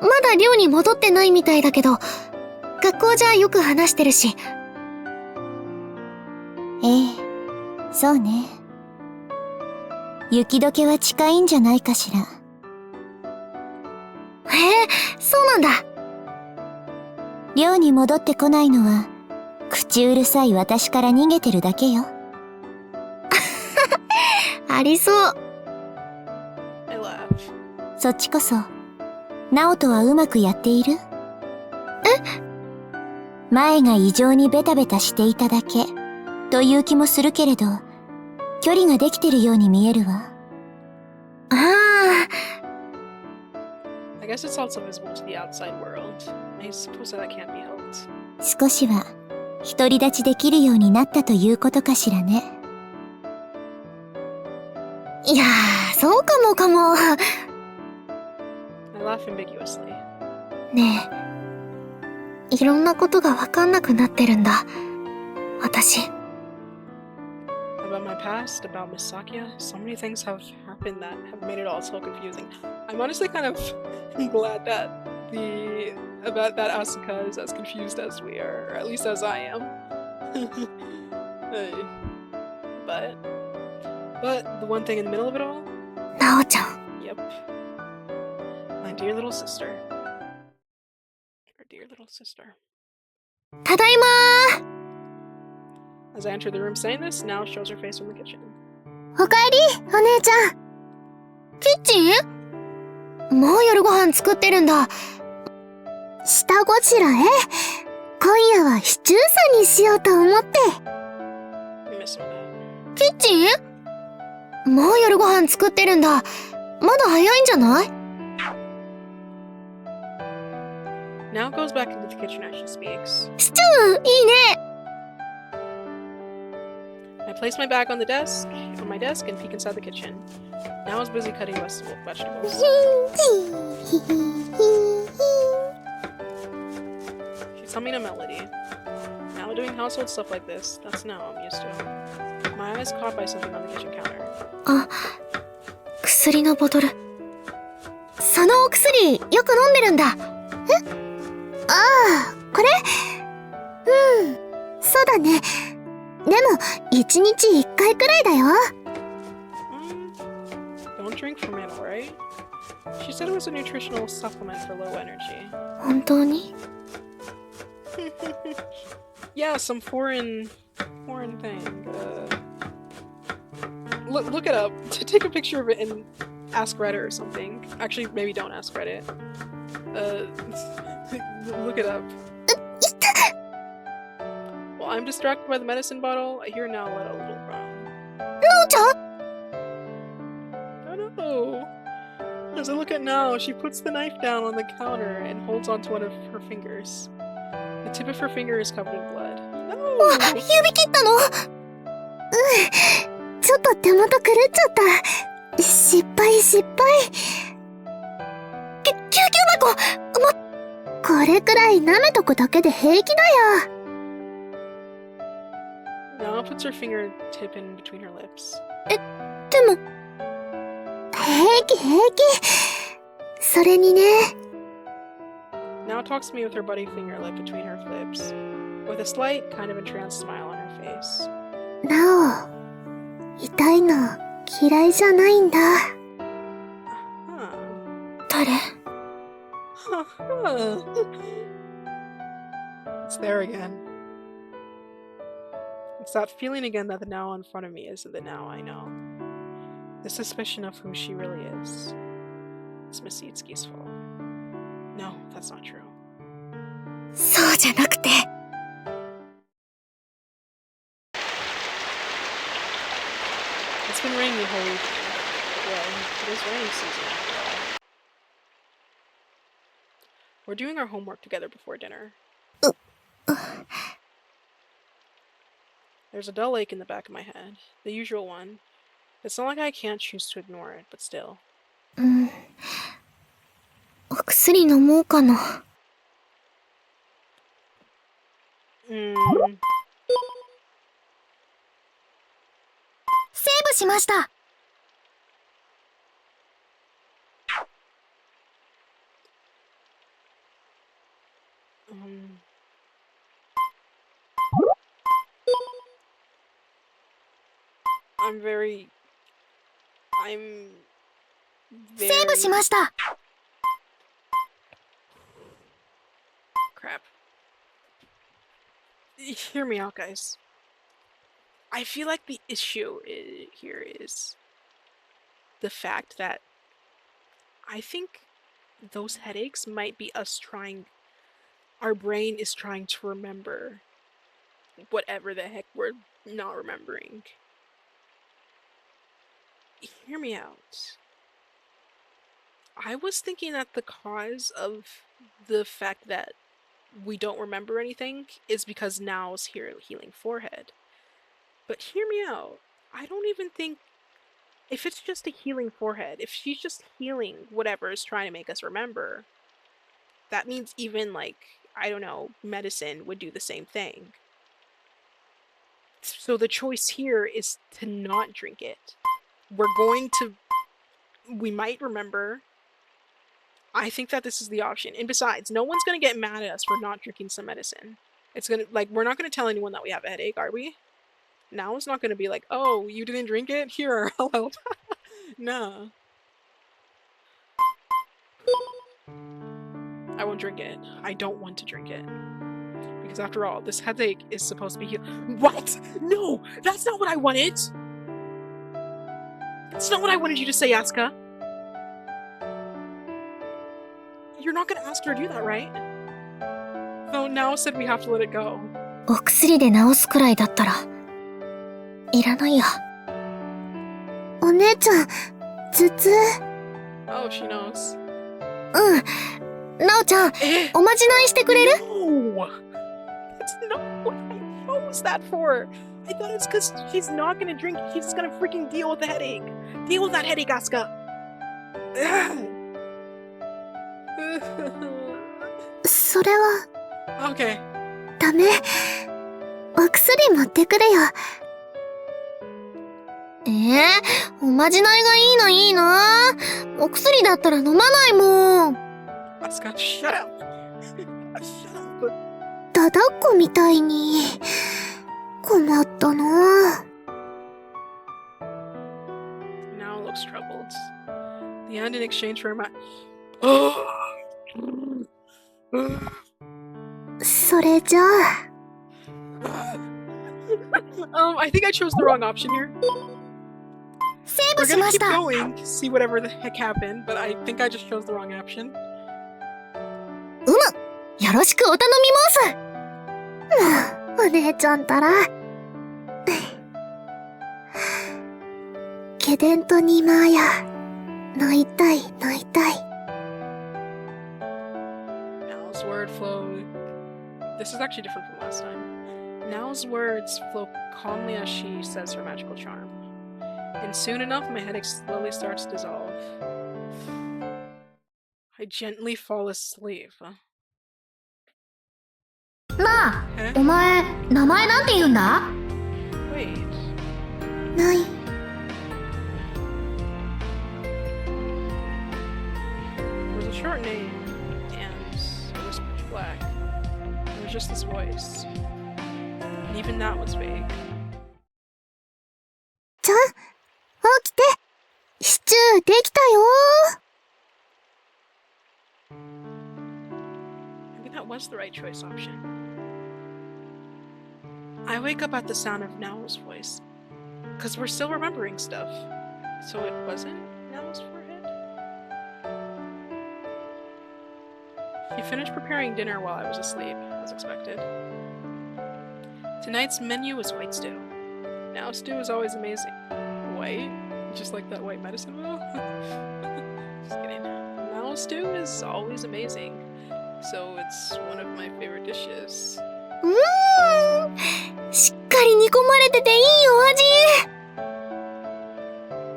まだ寮に戻ってないみたいだけど、学校じゃよく話してるし。そうね。雪解けは近いんじゃないかしら。そうなんだ。寮に戻ってこないのは、口うるさい私から逃げてるだけよ。ありそう。I laugh. そっちこそ、ナオとはうまくやっている？前が異常にベタベタしていただけ、という気もするけれど、距離ができてるように見えるわ。I guess it's also visible to the outside world. I suppose that can't be helped. 少しは、独り立ちできるようになったということかしらね。いやー、そうかも。I laugh ambiguously. ねえ、いろんなことがわかんなくなってるんだ。私。About my past, about Miss Sakia, so many things have happened that have made it all so confusing. I'm honestly kind of glad that Asuka is as confused as we are, or at least as I am. Hey. But the one thing in the middle of it all, なおちゃん。 yep, my dear little sister. Our dear little sister. ただいま As I enter the room saying this, now shows her face from the kitchen. ー。おかえり、お姉ちゃん。キッチン？もう夜ご飯作ってるんだ。下ごしらえ？今夜はシチューサにしようと思って。You miss me that. キッチン？もう夜ご飯作ってるんだ。まだ早いんじゃない？ Now goes back into the kitchen as she speaks. シチューいいね。 I place my bag on my desk and peek inside the kitchen. Now is busy cutting vegetables. She's humming a melody. Now doing household stuff like this, that's now I'm used to. My eye is caught by something on the kitchen counter. あ、薬のボトル。そのお薬、よく飲んでるんだ。え？ああ、これ？うん、そうだね。でも、1日1回くらいだよ。Don't drink from it, alright? She said it was a nutritional supplement for low energy. 本当に？ Yeah, some foreign thing. Look it up. Take a picture of it and ask Reddit or something. Actually, maybe don't ask Reddit. Look it up. While I'm distracted by the medicine bottle, I hear now let a little frown. なおちゃん？ I don't know. As I look at Now, she puts the knife down on the counter and holds onto one of her fingers. The tip of her finger is covered in blood. わ、 No! 指切ったの？ちょっと手元狂っちゃった。失敗。救急箱！これくらい舐めとくだけで平気だよ。 Now puts her fingertip in between her lips. でも、平気。それにね。 Now talks to me with her buddy finger lip between her lips, with a slight, kind of entranced smile on her face. なお、痛いの嫌いじゃないんだ。 Huh. 誰？ It's there again. It's that feeling again that the Now in front of me isn't the Now I know. The suspicion of who she really is. It's Miss Itsuki's fault. No, that's not true. そうじゃなくて。 It's been raining the whole week. Well, it is raining season after all. We're doing our homework together before dinner. There's a dull ache in the back of my head. The usual one. It's not like I can't choose to ignore it, but still. お薬飲もうかな。セーブしました。 I'm very... セーブしました。 Crap. Hear me out, guys. I feel like the issue here is the fact that I think those headaches might be us trying... Our brain is trying to remember whatever the heck we're not remembering. Hear me out. I was thinking that the cause of the fact that we don't remember anything is because Now's here healing forehead. But hear me out. I don't even think... If it's just a healing forehead, if she's just healing whatever is trying to make us remember, that means even, like, I don't know, medicine would do the same thing. So the choice here is to not drink it. We might remember. I think that this is the option. And besides, no one's gonna get mad at us for not drinking some medicine. It's gonna, like, we're not gonna tell anyone that we have a headache, are we? Now it's not gonna be like, oh, you didn't drink it? Here, I'll help. Nah. I won't drink it. I don't want to drink it. Because after all, this headache is supposed to be healed. What? No! That's not what I wanted! That's not what I wanted you to say, Asuka. You're not gonna ask her to do that, right? Though now said we have to let it go. お薬で治すくらいだったら、いらないや。お姉ちゃん、頭痛。Oh, she knows. うん。なおちゃん、おまじないしてくれる？ No! That's not what I chose that for! I thought it's because she's not gonna drink, she's just gonna freaking deal with the headache. Deal with that headache, Asuka! それは、 Okay. ダメ。お薬持ってくれよ。おまじないがいいのいいな。お薬だったら飲まないもん。Asuka, shut up! Shut up! だだっこみたいに。困ったな。Now looks troubled. The end in exchange for my... それじゃあ。I think I chose the wrong option here. セーブ We're し gonna まし keep た。 going, see whatever the heck happened, but I think I just chose the wrong option. よろしくお頼み申す。お姉ちゃんたら。ケデンとニマーや。泣いたい泣いたい。 Now's word flow. This is actually different from last time. Now's words flow calmly as she says her magical charm. And soon enough, my headache slowly starts to dissolve. I gently fall asleep. なあ、 Eh? お前、名前なんて言うんだ？ Wait. ない。 There was a short name, and it was pitch black. There was just this voice. And even that was vague. ちゃん、起きて。シチューできたよ。 Maybe that was the right choice option. I wake up at the sound of Nao's voice. Because we're still remembering stuff. So it wasn't Nao's forehead? She finished preparing dinner while I was asleep, as expected. Tonight's menu was white stew. Now stew is always amazing. White? Just like that white medicine wheel? Just kidding. Now stew is always amazing. So it's one of my favorite dishes. しっかり煮込まれてていいお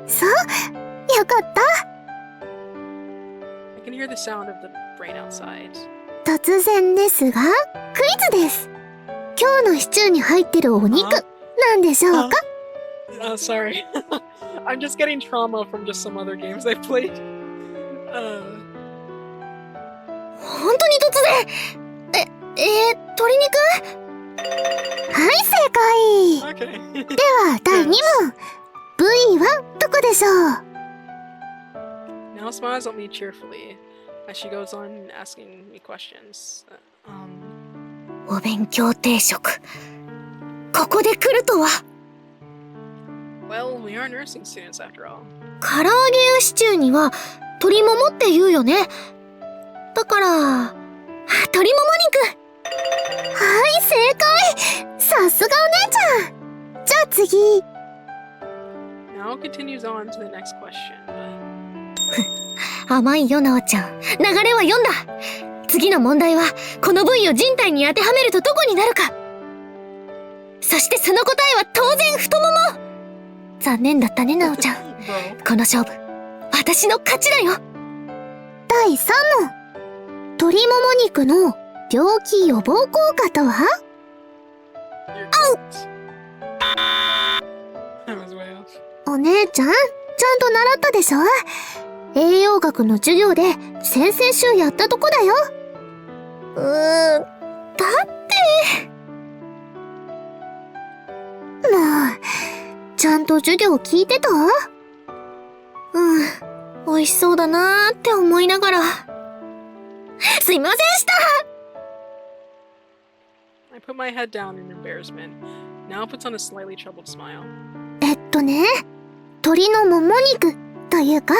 味。そう、よかった。 I can hear the sound of the rain outside. 突然ですが、クイズです。今日のシチューに入ってるお肉、なんでしょうか？ Sorry. I'm just getting trauma from just some other games I played. 本当に突然。鶏肉？はい、正解。 Okay. では、第2問。部位はどこでしょう？ Now smiles at me cheerfully as she goes on asking me questions. お勉強定食。ここで来るとは。Well, we are nursing students after all. 唐揚げやシチューには鶏ももって言うよね。だから、鶏もも肉。はい、正解。さすがお姉ちゃん。じゃあ次。 Now it continues on to the next question. 甘いよ、なおちゃん。流れは読んだ。次の問題は、この部位を人体に当てはめるとどこになるか。そしてその答えは当然太もも。残念だったね、なおちゃん。 Bro. この勝負、私の勝ちだよ。第3問。鶏もも肉の病気予防効果とは？ You're correct. That was way off. お姉ちゃん、ちゃんと習ったでしょ？栄養学の授業で先々週やったとこだよ。だって。もう、ちゃんと授業聞いてた？美味しそうだなーって思いながら。すいませんでした。 I put my head down in embarrassment. Now puts on a slightly troubled smile. 鶏のもも肉というか、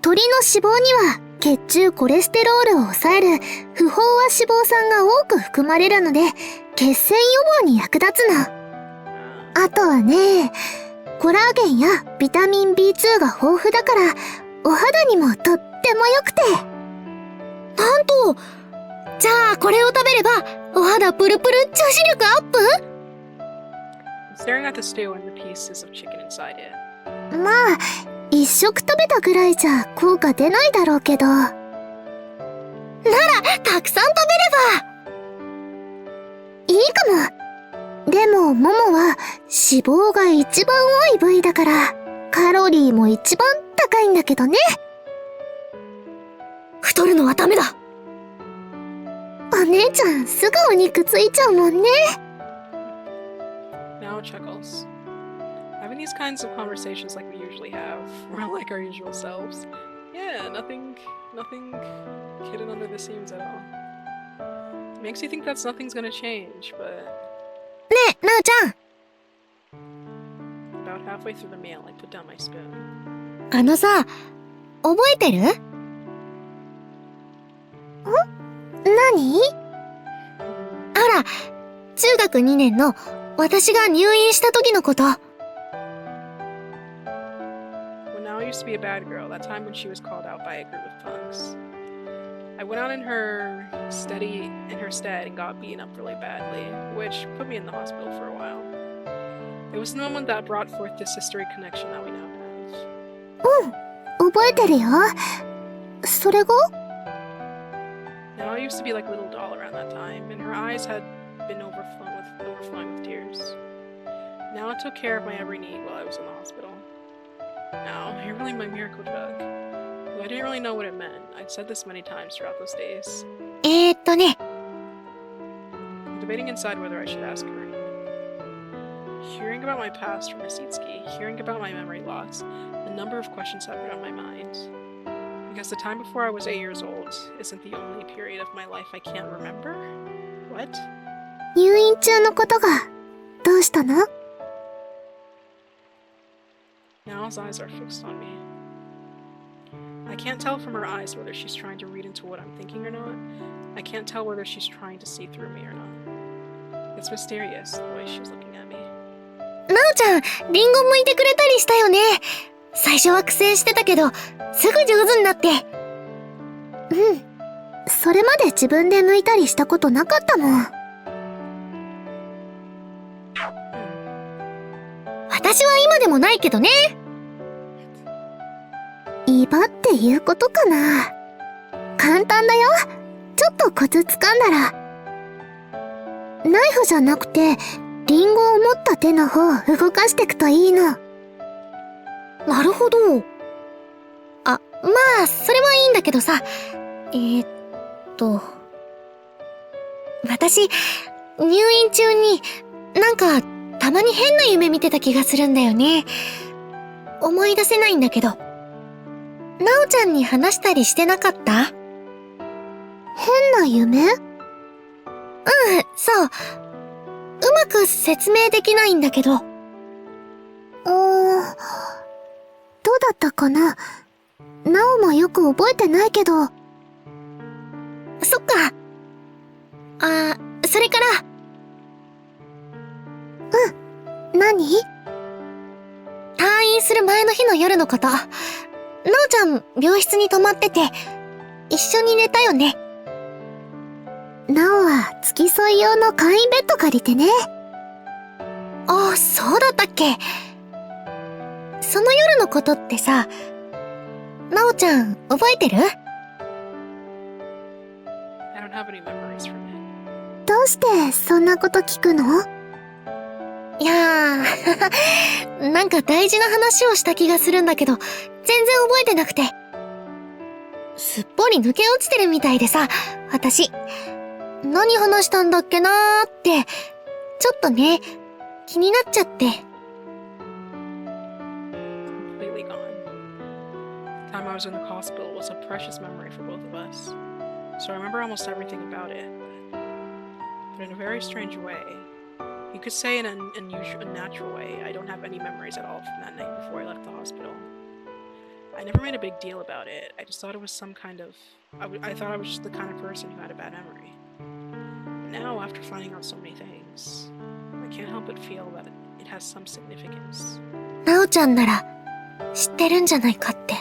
鶏の脂肪には血中コレステロールを抑える不飽和脂肪酸が多く含まれるので、血栓予防に役立つの。あとはね、コラーゲンやビタミン B2 が豊富だから、お肌にもとっても良くて。なんと、じゃあこれを食べれば、お肌プルプル女子力アップ？ I'm staring at the stew and the pieces of chicken inside it. まあ、一食食べたぐらいじゃ効果出ないだろうけど。なら、たくさん食べれば。いいかも。でも、ももは脂肪が一番多い部位だから、カロリーも一番高いんだけどね。太るのはダメだ。お姉ちゃん、すぐお肉ついちゃうもんね。Now chuckles. Having these kinds of conversations like we usually have, we're like our usual selves. Yeah, nothing hidden under the seams at all. It makes you think that nothing's gonna change, but ねえ、なおちゃん。 about halfway through the meal, I put down my spoon. あのさ、覚えてる？何？あら、中学2年の私が入院した時のこと。When Nao used to be a bad girl, that time when she was called out by a group of punks. I went out in her stead and got beaten up really badly, which put me in the hospital for a while. It was the moment that brought forth this history connection that we now have. 覚えてるよ。それが？ Now I used to be like a little doll around that time, and her eyes had been overflowing with tears. Now I took care of my every need while I was in the hospital. Now, you're really my miracle drug. Though I didn't really know what it meant. I'd said this many times throughout those days. ね。 I'm debating inside whether I should ask her. Hearing about my past from Isitsuki, hearing about my memory loss, a number of questions have been on my mind. Because the time before I was 8 years old isn't the only period of my life I can't remember? What? 入院中のことが、どうしたの？ Nao's eyes are fixed on me. I can't tell from her eyes whether she's trying to read into what I'm thinking or not. I can't tell whether she's trying to see through me or not. It's mysterious, the way she's looking at me. なおちゃん、リンゴ剥いてくれたりしたよね。最初は苦戦してたけど、すぐ上手になって。それまで自分で剥いたりしたことなかったもん。私は今でもないけどね。威張っていうことかな。簡単だよ。ちょっとコツ掴んだら。ナイフじゃなくて、リンゴを持った手の方を動かしていくといいの。なるほど。あ、まあ、それはいいんだけどさ。私、入院中に、なんか、たまに変な夢見てた気がするんだよね。思い出せないんだけど。なおちゃんに話したりしてなかった？変な夢？そう。うまく説明できないんだけど。どうだったかな？なおもよく覚えてないけど。そっか。それから。何？退院する前の日の夜のこと。なおちゃん、病室に泊まってて、一緒に寝たよね。なおは付き添い用の簡易ベッド借りてね。あ、そうだったっけ。その夜のことってさ、なおちゃん覚えてる？ I don't have any memories from it. どうしてそんなこと聞くの？いやー、なんか大事な話をした気がするんだけど、全然覚えてなくて。すっぽり抜け落ちてるみたいでさ、私。何話したんだっけなーって、ちょっとね、気になっちゃって。Completely gone. The time I was in the hospital was a precious memory for both of us. So I remember almost everything about it. But in a very strange way. You could say in an unusual, unnatural way, I don't have any memories at all from that night before I left the hospital. I never made a big deal about it. I just thought it was some kind of... I thought I was just the kind of person who had a bad memory. Now, after finding out so many things, I can't help but feel that it has some significance. なおちゃんなら、知ってるんじゃないかって。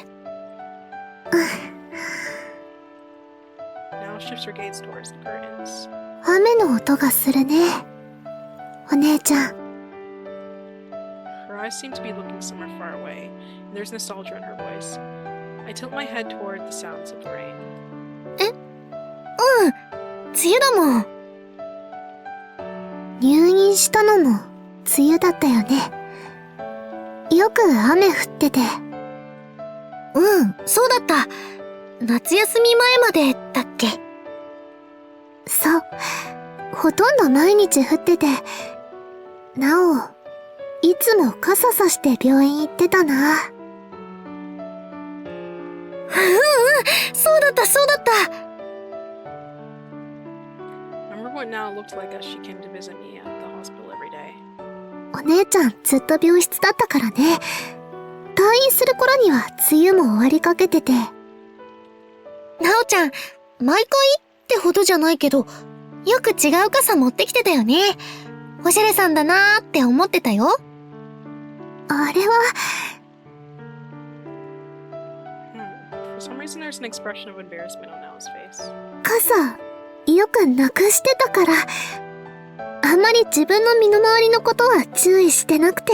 Now shifts her gaze towards the curtains. 雨の音がするね。お姉ちゃん。Her eyes seem to be looking somewhere far away, and there's nostalgia in her voice. I tilt my head toward the sounds of the rain. 梅雨だもん。入院したのも梅雨だったよね。よく雨降ってて。そうだった。夏休み前までだっけ。そう。ほとんど毎日降ってて。なお、いつも傘さして病院行ってたな。そうだったそうだった。I remember what now looked like as she came to visit me at the hospital every day. お姉ちゃんずっと病室だったからね。退院する頃には梅雨も終わりかけてて。なおちゃん、毎回ってほどじゃないけど、よく違う傘持ってきてたよね。おしゃれさんだなーって思ってたよ。あれは、For some reason there's an expression of embarrassment on Nao's face. 傘、よくなくしてたから、あんまり自分の身の回りのことは注意してなくて。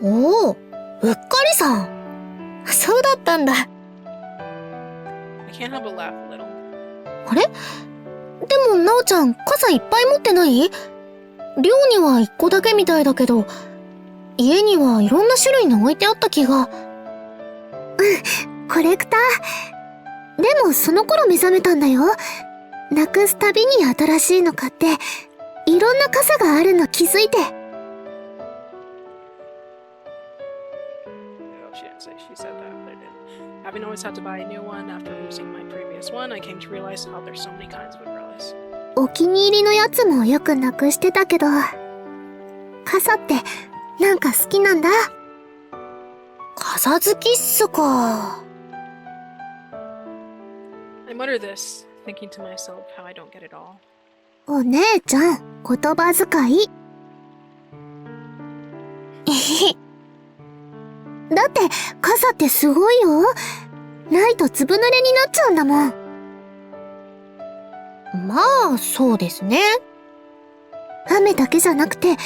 おお、うっかりさん。そうだったんだ。I can't help but laugh a little. あれ？でも、なおちゃん、傘いっぱい持ってない？寮には1個だけみたいだけど、家にはいろんな種類の置いてあった気が。コレクター。でも、その頃目覚めたんだよ。なくすたびに新しいの買って、いろんな傘があるの気づいて。Oh, she didn't say she said that, but I didn't. Having always had to buy a new one after losing my previous one, I came to realize how there's so many kinds of umbrellas. お気に入りのやつもよくなくしてたけど、傘ってなんか好きなんだ。傘好きっすか。I mutter this, thinking to myself how I don't get it all. お姉ちゃん、言葉遣い。だって傘ってすごいよ。ないとずぶ濡れになっちゃうんだもん。まあ、そうですね。雨だけじゃなくて、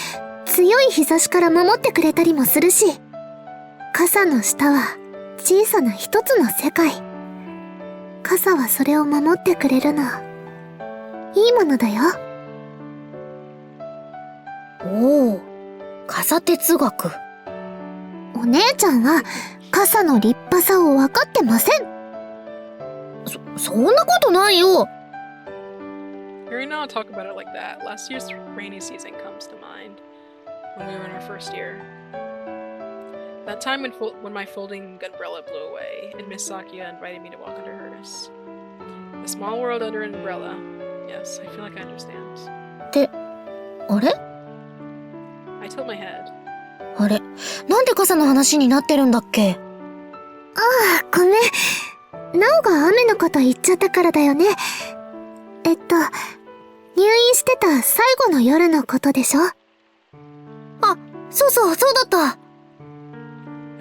強い日差しから守ってくれたりもするし、傘の下は小さな一つの世界。傘はそれを守ってくれるの。いいものだよ。おお、傘哲学。お姉ちゃんは傘の立派さを分かってません。そんなことないよ。Hearing now talk about it like that, last year's rainy season comes to mind when we were in our first year. That time when my folding umbrella blew away and Miss Sakia invited me to walk under hers. The small world under an umbrella. Yes, I feel like I understand. あれ？ I tilt my head. あれ、なんで傘の話になってるんだっけ？ああ、ごめん。なおが雨のこと言っちゃったからだよね。入院してた最後の夜のことでしょ？あ、そうだった。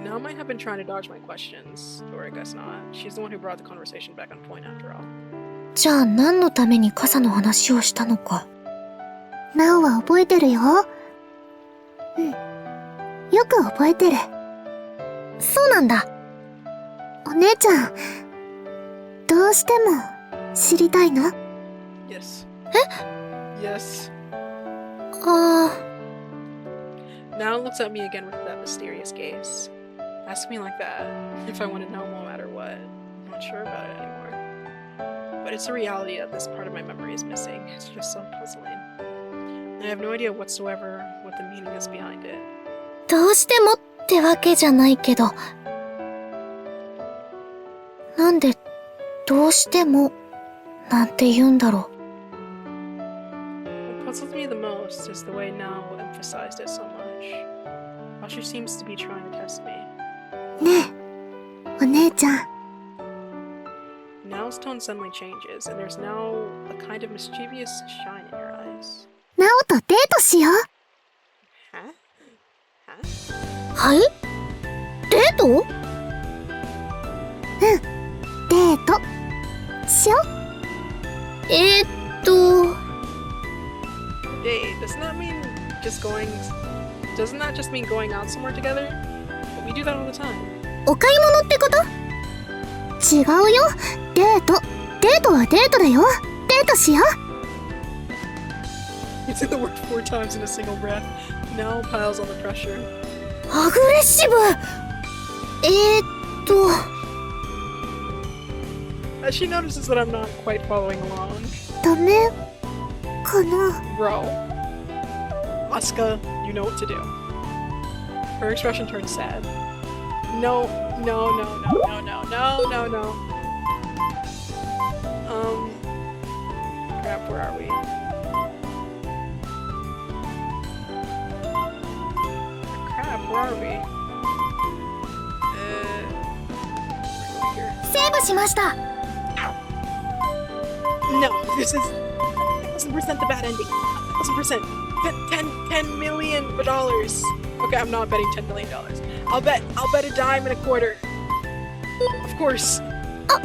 Now might have been trying to dodge my questions, or I guess not. She's the one who brought the conversation back on point after all. じゃあ何のために傘の話をしたのか。なおは覚えてるよ。うん。よく覚えてる。そうなんだ。お姉ちゃん、どうしても知りたいの？ Yes. Yes. Now looks at me again with that mysterious gaze. Ask me like that if I want to know no matter what. I'm not sure about it anymore. But it's a reality that this part of my memory is missing. It's just so puzzling. I have no idea whatsoever what the meaning is behind it. どうしてもってわけじゃないけど。なんで、どうしても、なんて言うんだろ What puzzles me the most is the way Nao emphasized it so much. How she seems to be trying to test me. う。ねえ、お姉ちゃん。Nao's tone suddenly changes, and there's now a kind of mischievous shine in her eyes. ナオとデートしよう。Huh? Huh? はい？デート？うん、デート。しよう。Date, doesn't that mean just going... Doesn't that just mean going out somewhere together? But we do that all the time. お買い物ってこと？違うよ。デート。デートはデートだよ。デートしよう。You said the word 4 times in a single breath. Now piles on the pressure. アグレッシブ。As she notices that I'm not quite following along. ダメかな。 Bro. Asuka, you know what to do. Her expression turns sad. No. Crap, where are we? Crap, where are we? Here. セーブしました。 No, this is 1,000% the bad ending. 1,000%. $10 million. Okay, I'm not betting $10 million. I'll bet a dime and a quarter. Of course. あ、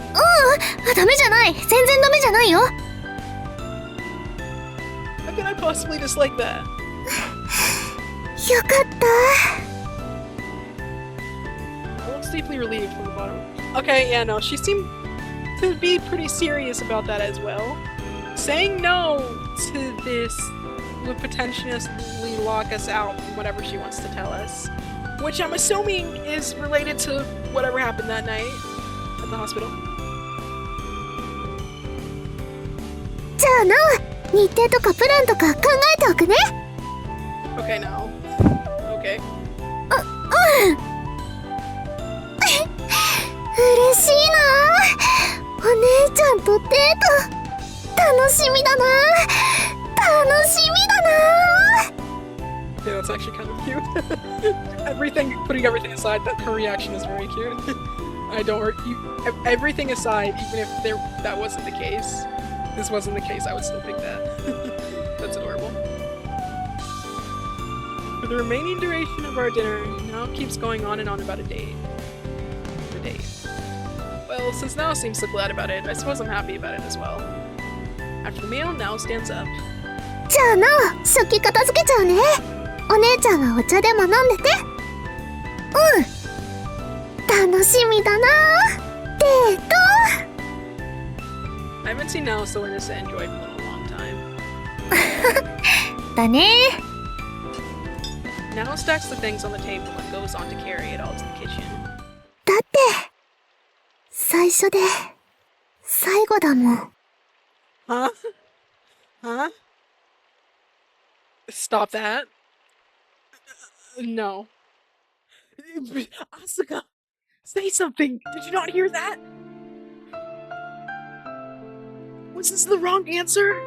ダメじゃない。全然ダメじゃないよ。 How can I possibly dislike that? よかった。 I looks deeply relieved from the bottom. Okay, yeah, no, she seemed to be pretty serious about that as well. Saying no to this would potentially lock us out from whatever she wants to tell us. Which I'm assuming is related to whatever happened that night at the hospital. じゃあな、日程とかプランとか考えておくね。 Okay, now. Okay. 嬉しいな。お姉ちゃんとデート。楽しみだな。楽しみだな。 Yeah, that's actually kind of cute. Putting everything aside, that her reaction is very cute. Everything aside, even if that wasn't the case, this wasn't the case, I would still pick that. That's adorable. For the remaining duration of our dinner, Nao keeps going on and on about a date. The date. Well, since Nao seems so glad about it, I suppose I'm happy about it as well. After the meal, Nao stands up. じゃあな、食器片付けちゃうね。お姉ちゃんはお茶でも飲んでて。うん。楽しみだな。デート。 I haven't seen Nao so innocent and joyful in a long time. だね。 Nao stacks the things on the table and goes on to carry it all to the kitchen. だって最初で最後だもん。 Huh? Huh? Stop that. No. Asuka! Say something! Did you not hear that? Was this the wrong answer?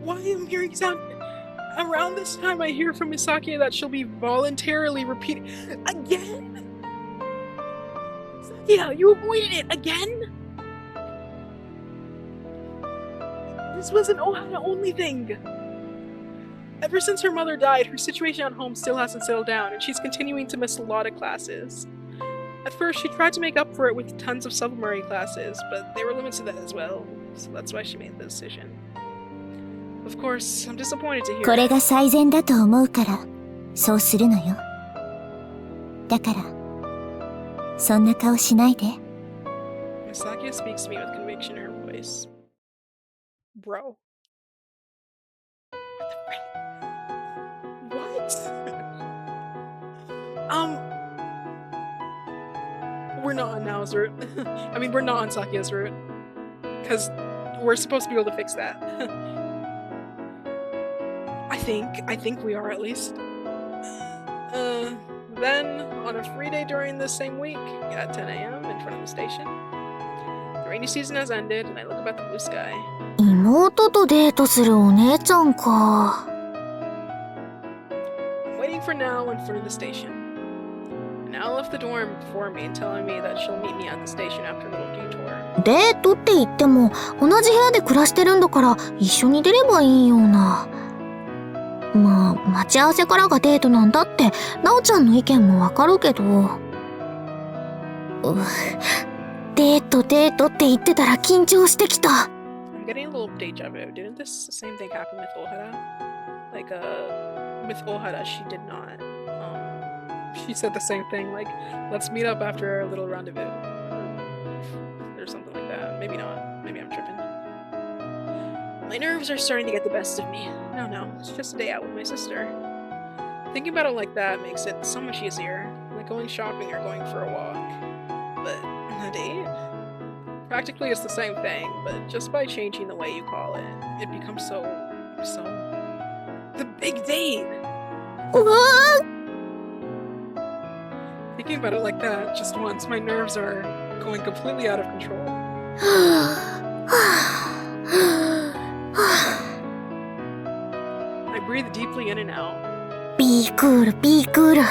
Why am I hearing sound? Around this time I hear from Misaki that she'll be voluntarily repeating again? Sakia, you avoided it again? This was an Ohana only thing. Ever since her mother died, her situation at home still hasn't settled down, and she's continuing to miss a lot of classes. At first, she tried to make up for it with tons of supplementary classes, but they were limited to that as well, so that's why she made the decision. Of course, I'm disappointed to hear これが最善だと思うからそうするのよ。だからそんな顔しないで。 Misaki speaks to me with conviction in her voice. Bro. What? We're not on Nao's route. I mean, we're not on Sakia's route. Because we're supposed to be able to fix that. I think we are at least. Then, on a free day during the same week, at 10 a.m. in front of the station, the rainy season has ended, and I look up at the blue sky. 妹とデートするお姉ちゃんか。I'm waiting for Nao in front of the station. Nao left the dorm before me and telling me that she'll meet me at the station after a little detour. デートって言っても同じ部屋で暮らしてるんだから一緒に出ればいいような。まあ待ち合わせからがデートなんだってナオちゃんの意見もわかるけど、デートって言ってたら緊張してきた。I'm getting a little deja vu. Didn't this same thing happen with Ohara? Like, with Ohara, she did not. She said the same thing, like, let's meet up after a little rendezvous. Or something like that. Maybe not. Maybe I'm tripping. My nerves are starting to get the best of me. No, it's just a day out with my sister. Thinking about it like that makes it so much easier. Like going shopping or going for a walk. But a date? Practically it's the same thing, but just by changing the way you call it, it becomes so... The big date! うわー Thinking about it like that, just once, my nerves are going completely out of control. I breathe deeply in and out. ビークールビークール。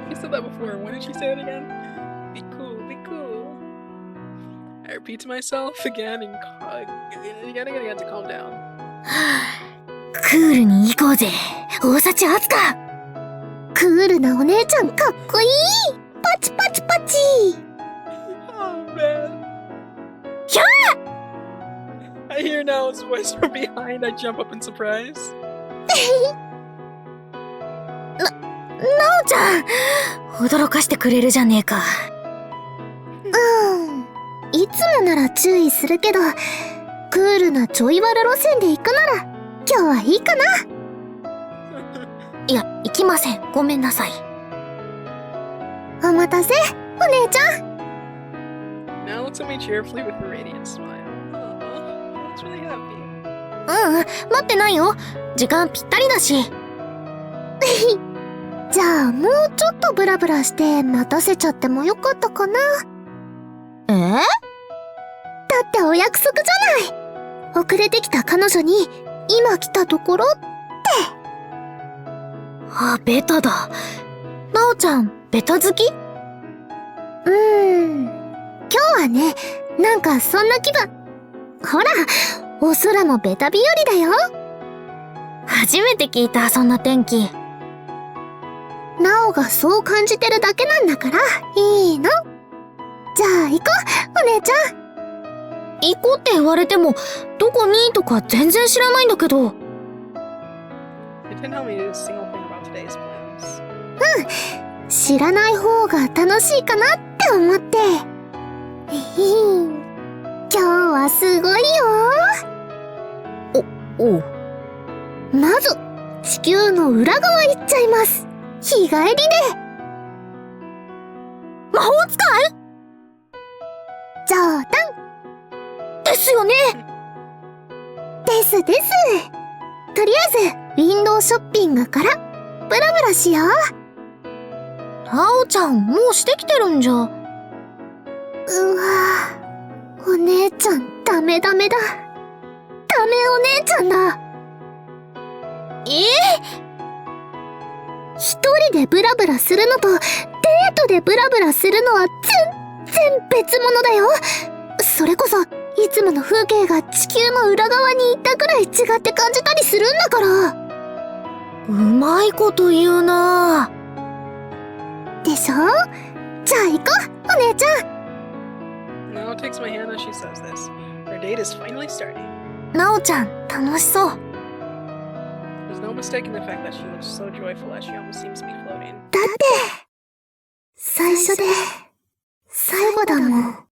She said that before. When did she say it again? Be cool, be cool. I repeat to myself again and again to calm down. クールに行こうぜ大幸あつか。クールなお姉ちゃんかっこいい。パチパチパチ。 Oh man. I hear Nao's voice from behind. I jump up in surprise. なおちゃん驚かしてくれるじゃねえか。いつもなら注意するけどクールなちょい悪路線で行くなら今日はいいかな。いや行きません、ごめんなさい。お待たせお姉ちゃん。 Now looks at me cheerfully with a radiant smile. Oh, that's really happy. 待ってないよ、時間ぴったりだし。じゃあもうちょっとブラブラして待たせちゃってもよかったかな。だってお約束じゃない。遅れてきた彼女に今来たところって。あ、ベタだ。なおちゃんベタ好き？今日はね、なんかそんな気分。ほらお空もベタ日和だよ。初めて聞いた、そんな天気。なおがそう感じてるだけなんだからいいの。じゃあ行こうお姉ちゃん。行こうって言われてもどこにとか全然知らないんだけど。 You didn't tell me a single thing about today's plans. 知らない方が楽しいかなって思って。今日はすごいよ。おう。まず地球の裏側行っちゃいます。日帰りで。魔法使い？冗談ですよね。ですとりあえずウィンドウショッピングからブラブラしよう。なおちゃんもうしてきてるんじゃ。うわぁ、お姉ちゃんダメだ。ダメお姉ちゃんだ。一人でブラブラするのとデートでブラブラするのは全然別物だよ。それこそいつもの風景が地球の裏側に行ったくらい違って感じたりするんだから。うまいこと言うなぁ。でしょ？じゃあ行こうお姉ちゃん。 Nao takes my hand as she says this. Our date is finally starting. なおちゃん楽しそう。 There's no mistaking the fact that she looks so joyful as she almost seems to be floating. だって最初で最後だもん。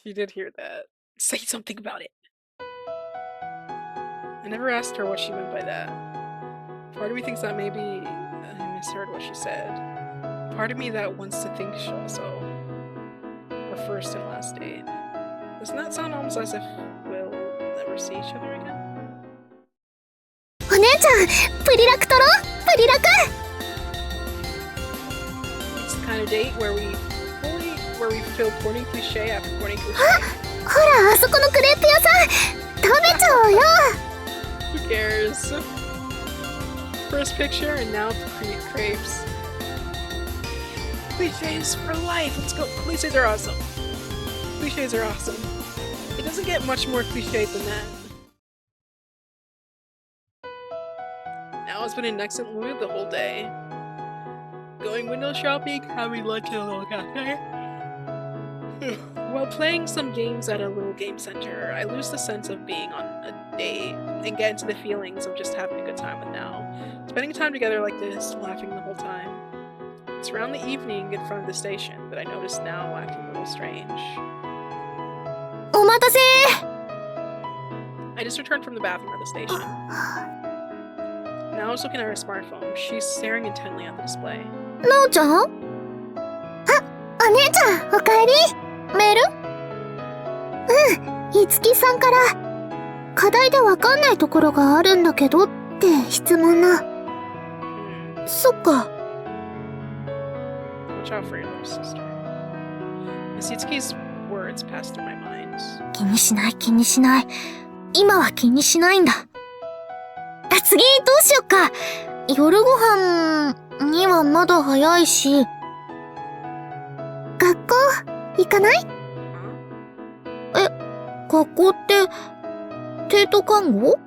She did hear that. Say something about it. I never asked her what she meant by that. Part of me thinks that maybe I misheard what she said. Part of me that wants to think she also her first and last date. Doesn't that sound almost as if we'll never see each other again? お姉ちゃん、プリラク取ろう。プリラク。 It's the kind of date where we fill corny cliche after corny cliche. ほら、あそこのクレープ屋さん。食べちゃおうよ。 Who cares? First picture and now crepes. Cliches for life. Let's go. Cliches are awesome. Cliches are awesome. It doesn't get much more cliche than that. Now it's been in an excellent mood the whole day. Going window shopping, having lunch at a little cafe. While playing some games at a little game center, I lose the sense of being on a date and get into the feelings of just having a good time with Now. Spending time together like this, laughing the whole time. It's around the evening in front of the station that I notice Now acting a little strange. お待たせ。 I just returned from the bathroom at the station. Now I was looking at her smartphone. She's staring intently at the display. なおちゃん？あ、お姉ちゃん、おかえり。メール？うん、いつきさんから課題でわかんないところがあるんだけどって質問な。そっか。 Watch out for your little sister. Misitsuki's words passed through my mind. 気にしない気にしない。今は気にしないんだ。あ、次どうしよっか。夜ご飯にはまだ早いし。学校行かない？え、学校って帝都看護？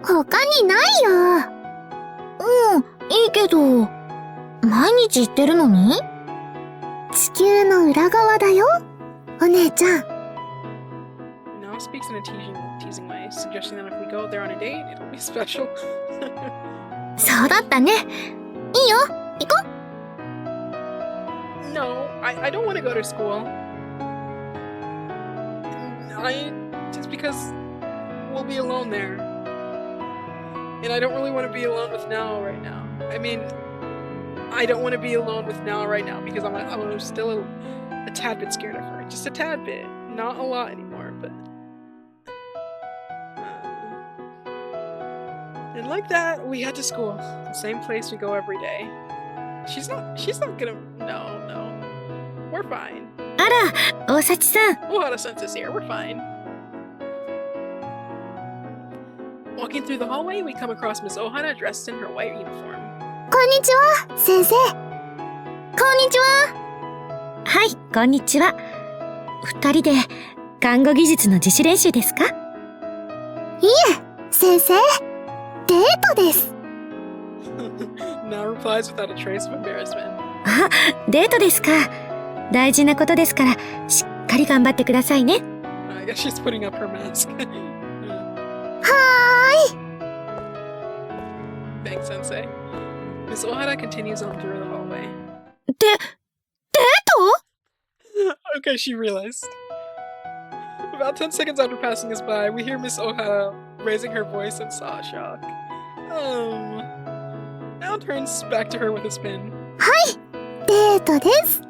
他にないよ。うん、いいけど、毎日行ってるのに？地球の裏側だよ、お姉ちゃん。Now speaks in a teasing way, suggesting that if we go there on a date, it'll be special. そうだったね。いいよ、行こう。No, I don't want to go to school. Just because we'll be alone there. And I don't really want to be alone with Now right now. I mean, I don't want to be alone with Now right now because I'm still a tad bit scared of her. Just a tad bit. Not a lot anymore, but... And like that, we head to school. The same place we go every day. She's not gonna... No. We're fine. あら、大幸さん。Ohara senses here. We're fine. Walking through the hallway, we come across Miss Ohara dressed in her white uniform. こんにちは、先生。こんにちは。はい、こんにちは。二人で看護技術の自主練習ですか？いえ、先生。デートです。Now replies without a trace of embarrassment. あ、デートですか。大事なことですから、しっかり頑張ってくださいね。I guess she's putting up her mask. はーい。 Thanks, Sensei. Miss Ohara continues on through the hallway. デート？ Okay, she realized. About 10 seconds after passing us by, we hear Miss Ohara raising her voice in shock. Now turns back to her with a spin. はい、デートです。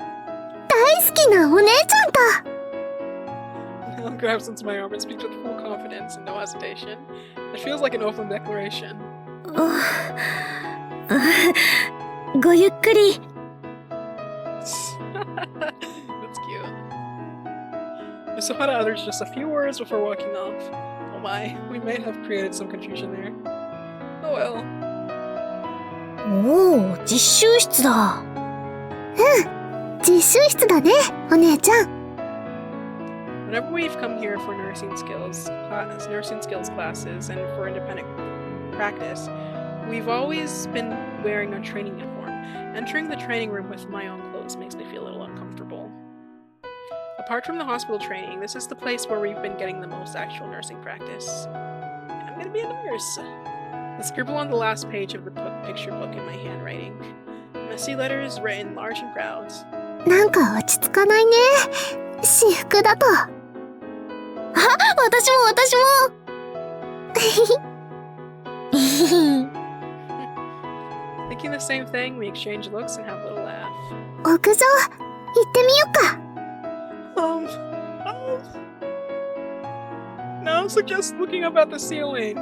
大好きなお姉ちゃんと。Now grabs into my arm and speaks with full confidence and no hesitation. It feels like an open declaration. ごゆっくり。That's cute. Miss Ohara utters just a few words before walking off. Oh my, we may have created some confusion there. Oh well. おお、実習室だ。うん、実習室だね、お姉ちゃん。Whenever we've come here for nursing skills classes and for independent practice, we've always been wearing our training uniform. Entering the training room with my own clothes makes me feel a little uncomfortable. Apart from the hospital training, this is the place where we've been getting the most actual nursing practice. I'm gonna be a nurse. The scribble on the last page of the picture book in my handwriting. Messy letters written large and proud. なんか落ち着かないね。私服だと。あ、私も。Thinking the same thing, we exchange looks and have a little laugh. 屋上、行ってみよっか。No, suggest looking up at the ceiling.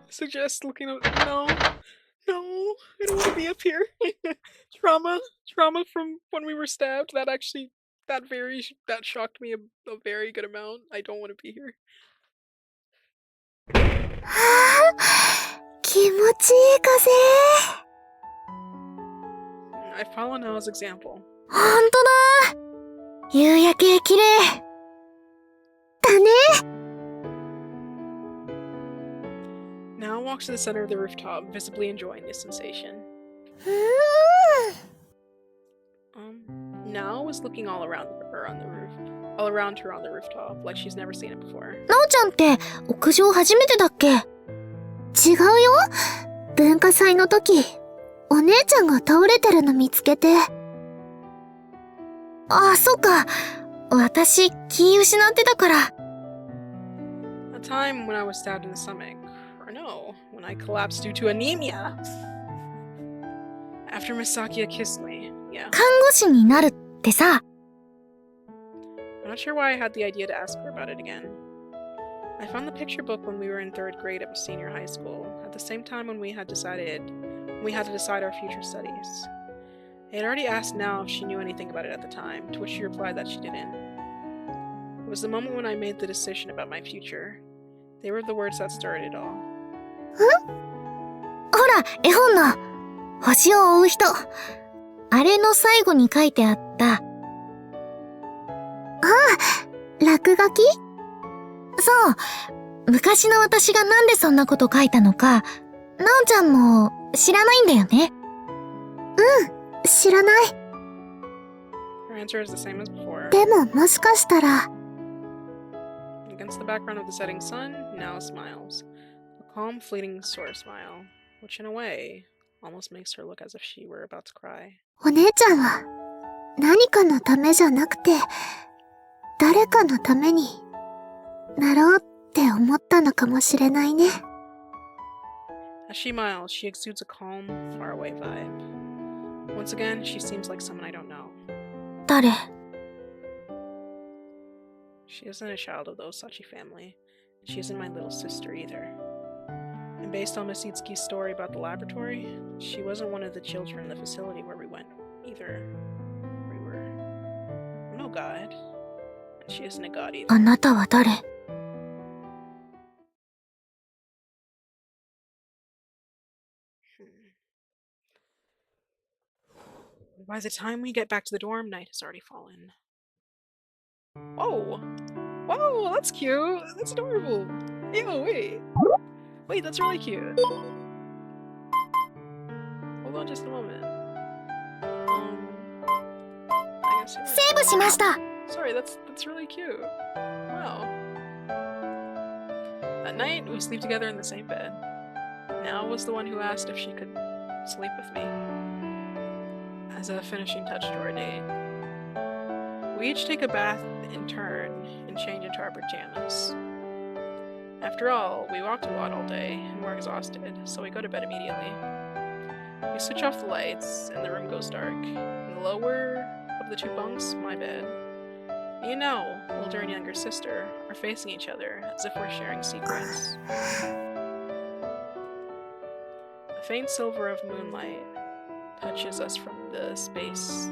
Suggest looking up. No, I don't want to be up here. Trauma from when we were stabbed. That shocked me a very good amount. I don't want to be here. はぁ、気持ちいい風。I follow Nao's example. ほんとだ。夕焼け綺麗。だね。Nao walks to the center of the rooftop, visibly enjoying this sensation. Nao was looking all around her on the rooftop, like she's never seen it before. なおちゃんって屋上初めてだっけ？違うよ。文化祭の時、お姉ちゃんが倒れてるの見つけて。あ、そっか。私、気失ってたから。A time when I was stabbed in the stomach. Or no, when I collapsed due to anemia. After Misakia kissed me. Yeah. 看護師になるってさ。I'm not sure why I had the idea to ask her about it again. I found the picture book when we were in 3rd grade at senior high school, at the same time when we had to decide our future studies. I had already asked Nao if she knew anything about it at the time, to which she replied that she didn't. It was the moment when I made the decision about my future. They were the words that started it all. ほら、絵本の星を追う人。あれの最後に書いてあった。ああ、落書き？そう。昔の私がなんでそんなこと書いたのか、なおちゃんも知らないんだよね。うん、知らない。Her answer is the same as before. でももしかしたら。Against the background of the setting sun, Nao smiles. A calm, fleeting sort of smile, which in a way almost makes her look as if she were about to cry. お姉ちゃんは何かのためじゃなくて、誰かのためになろうって思ったのかもしれないね。As she smiles, she exudes a calm, faraway vibe. Once again, she seems like someone I don't know. 誰？ She isn't a child of the Osachi family. She isn't my little sister either. And based on Miss Itsuki's story about the laboratory, she wasn't one of the children in the facility where we went either. We were no god. And she isn't a god either. あなたは誰？ By the time we get back to the dorm, night has already fallen. Oh! Whoa, that's cute! That's adorable! Ew, wait! Wait, that's really cute! Hold on just a moment. I guess セーブしました。 Sorry, that's really cute. Wow. At night, we sleep together in the same bed. Nao was the one who asked if she could sleep with me. As a finishing touch to our date. We each take a bath in turn and change into our pajamas. After all, we walked a lot all day and we're exhausted, so we go to bed immediately. We switch off the lights and the room goes dark. In the lower of the two bunks, my bed. Me and Nao, older and younger sister, are facing each other as if we're sharing secrets. A faint silver of moonlight touches us from the space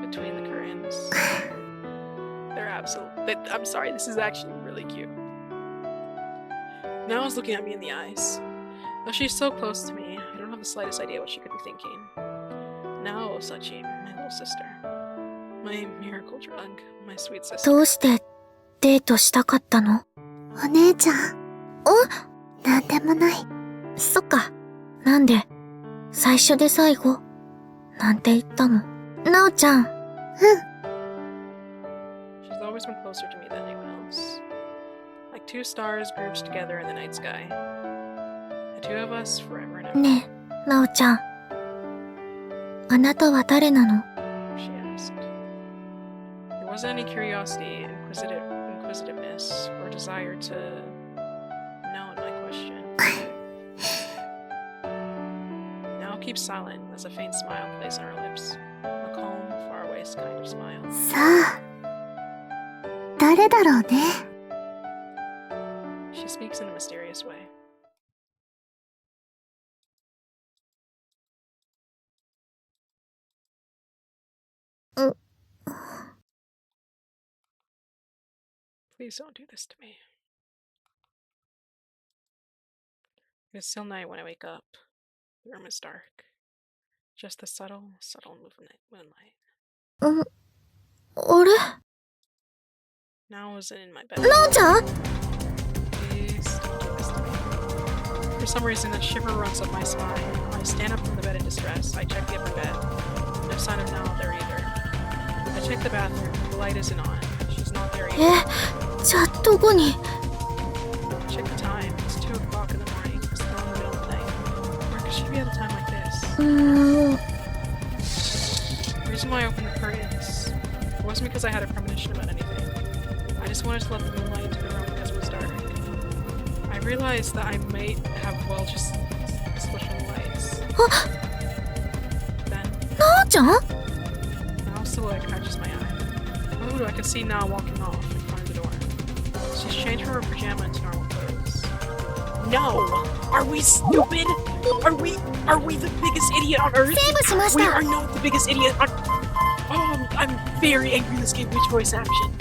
between the curtains. I'm sorry, this is actually really cute. Nao's looking at me in the eyes. Though she's so close to me, I don't have the slightest idea what she could be thinking. Nao Osachi, my little sister. My miracle drug, my sweet sister. どうしてデートしたかったの？お姉ちゃん。お？なんでもない。そっか。なんで最初で最後なんて言ったの？なおちゃん。うん。She's always been closer to me than anyone else. Like two stars grouped together in the night sky. The two of us forever and ever. ねえ、なおちゃん。あなたは誰なの？ She asked. There wasn't any curiosity, inquisitiveness, or desire to know in my question. Now keep silent as a faint smile plays on her lips. A calm, faraway kind of smile. さあ、誰だろうね。 She speaks in a mysterious way. Please don't do this to me. It's still night when I wake up. The room is dark. Just the subtle moonlight. あれ Now I was in my bed. なおちゃん Please don't do this to me. For some reason, a shiver runs up my spine. I stand up from the bed in distress. I check the upper bed. No sign of Nao there either. I check the bathroom. The light isn't on. She's not there either. じゃあどこに Check the time. It's 2 o'clock in the morning. It's still in the middle of the night. Where could she be at a time like this? The reason why I opened the curtains wasn't because I had a premonition about anything. I just wanted to let the moonlight into the room because it was dark. I realized that I might have just switched on the lights. Then, なおちゃん now silhouette catches my eye. Ooh, I can see Nao walking off in front of the door. She's changed from her pajama into normal clothes. No! Are we stupid? Are we the biggest idiot on earth? セーブしまし We た are not the biggest idiot on... Oh, I'm very angry this game. Which voice action?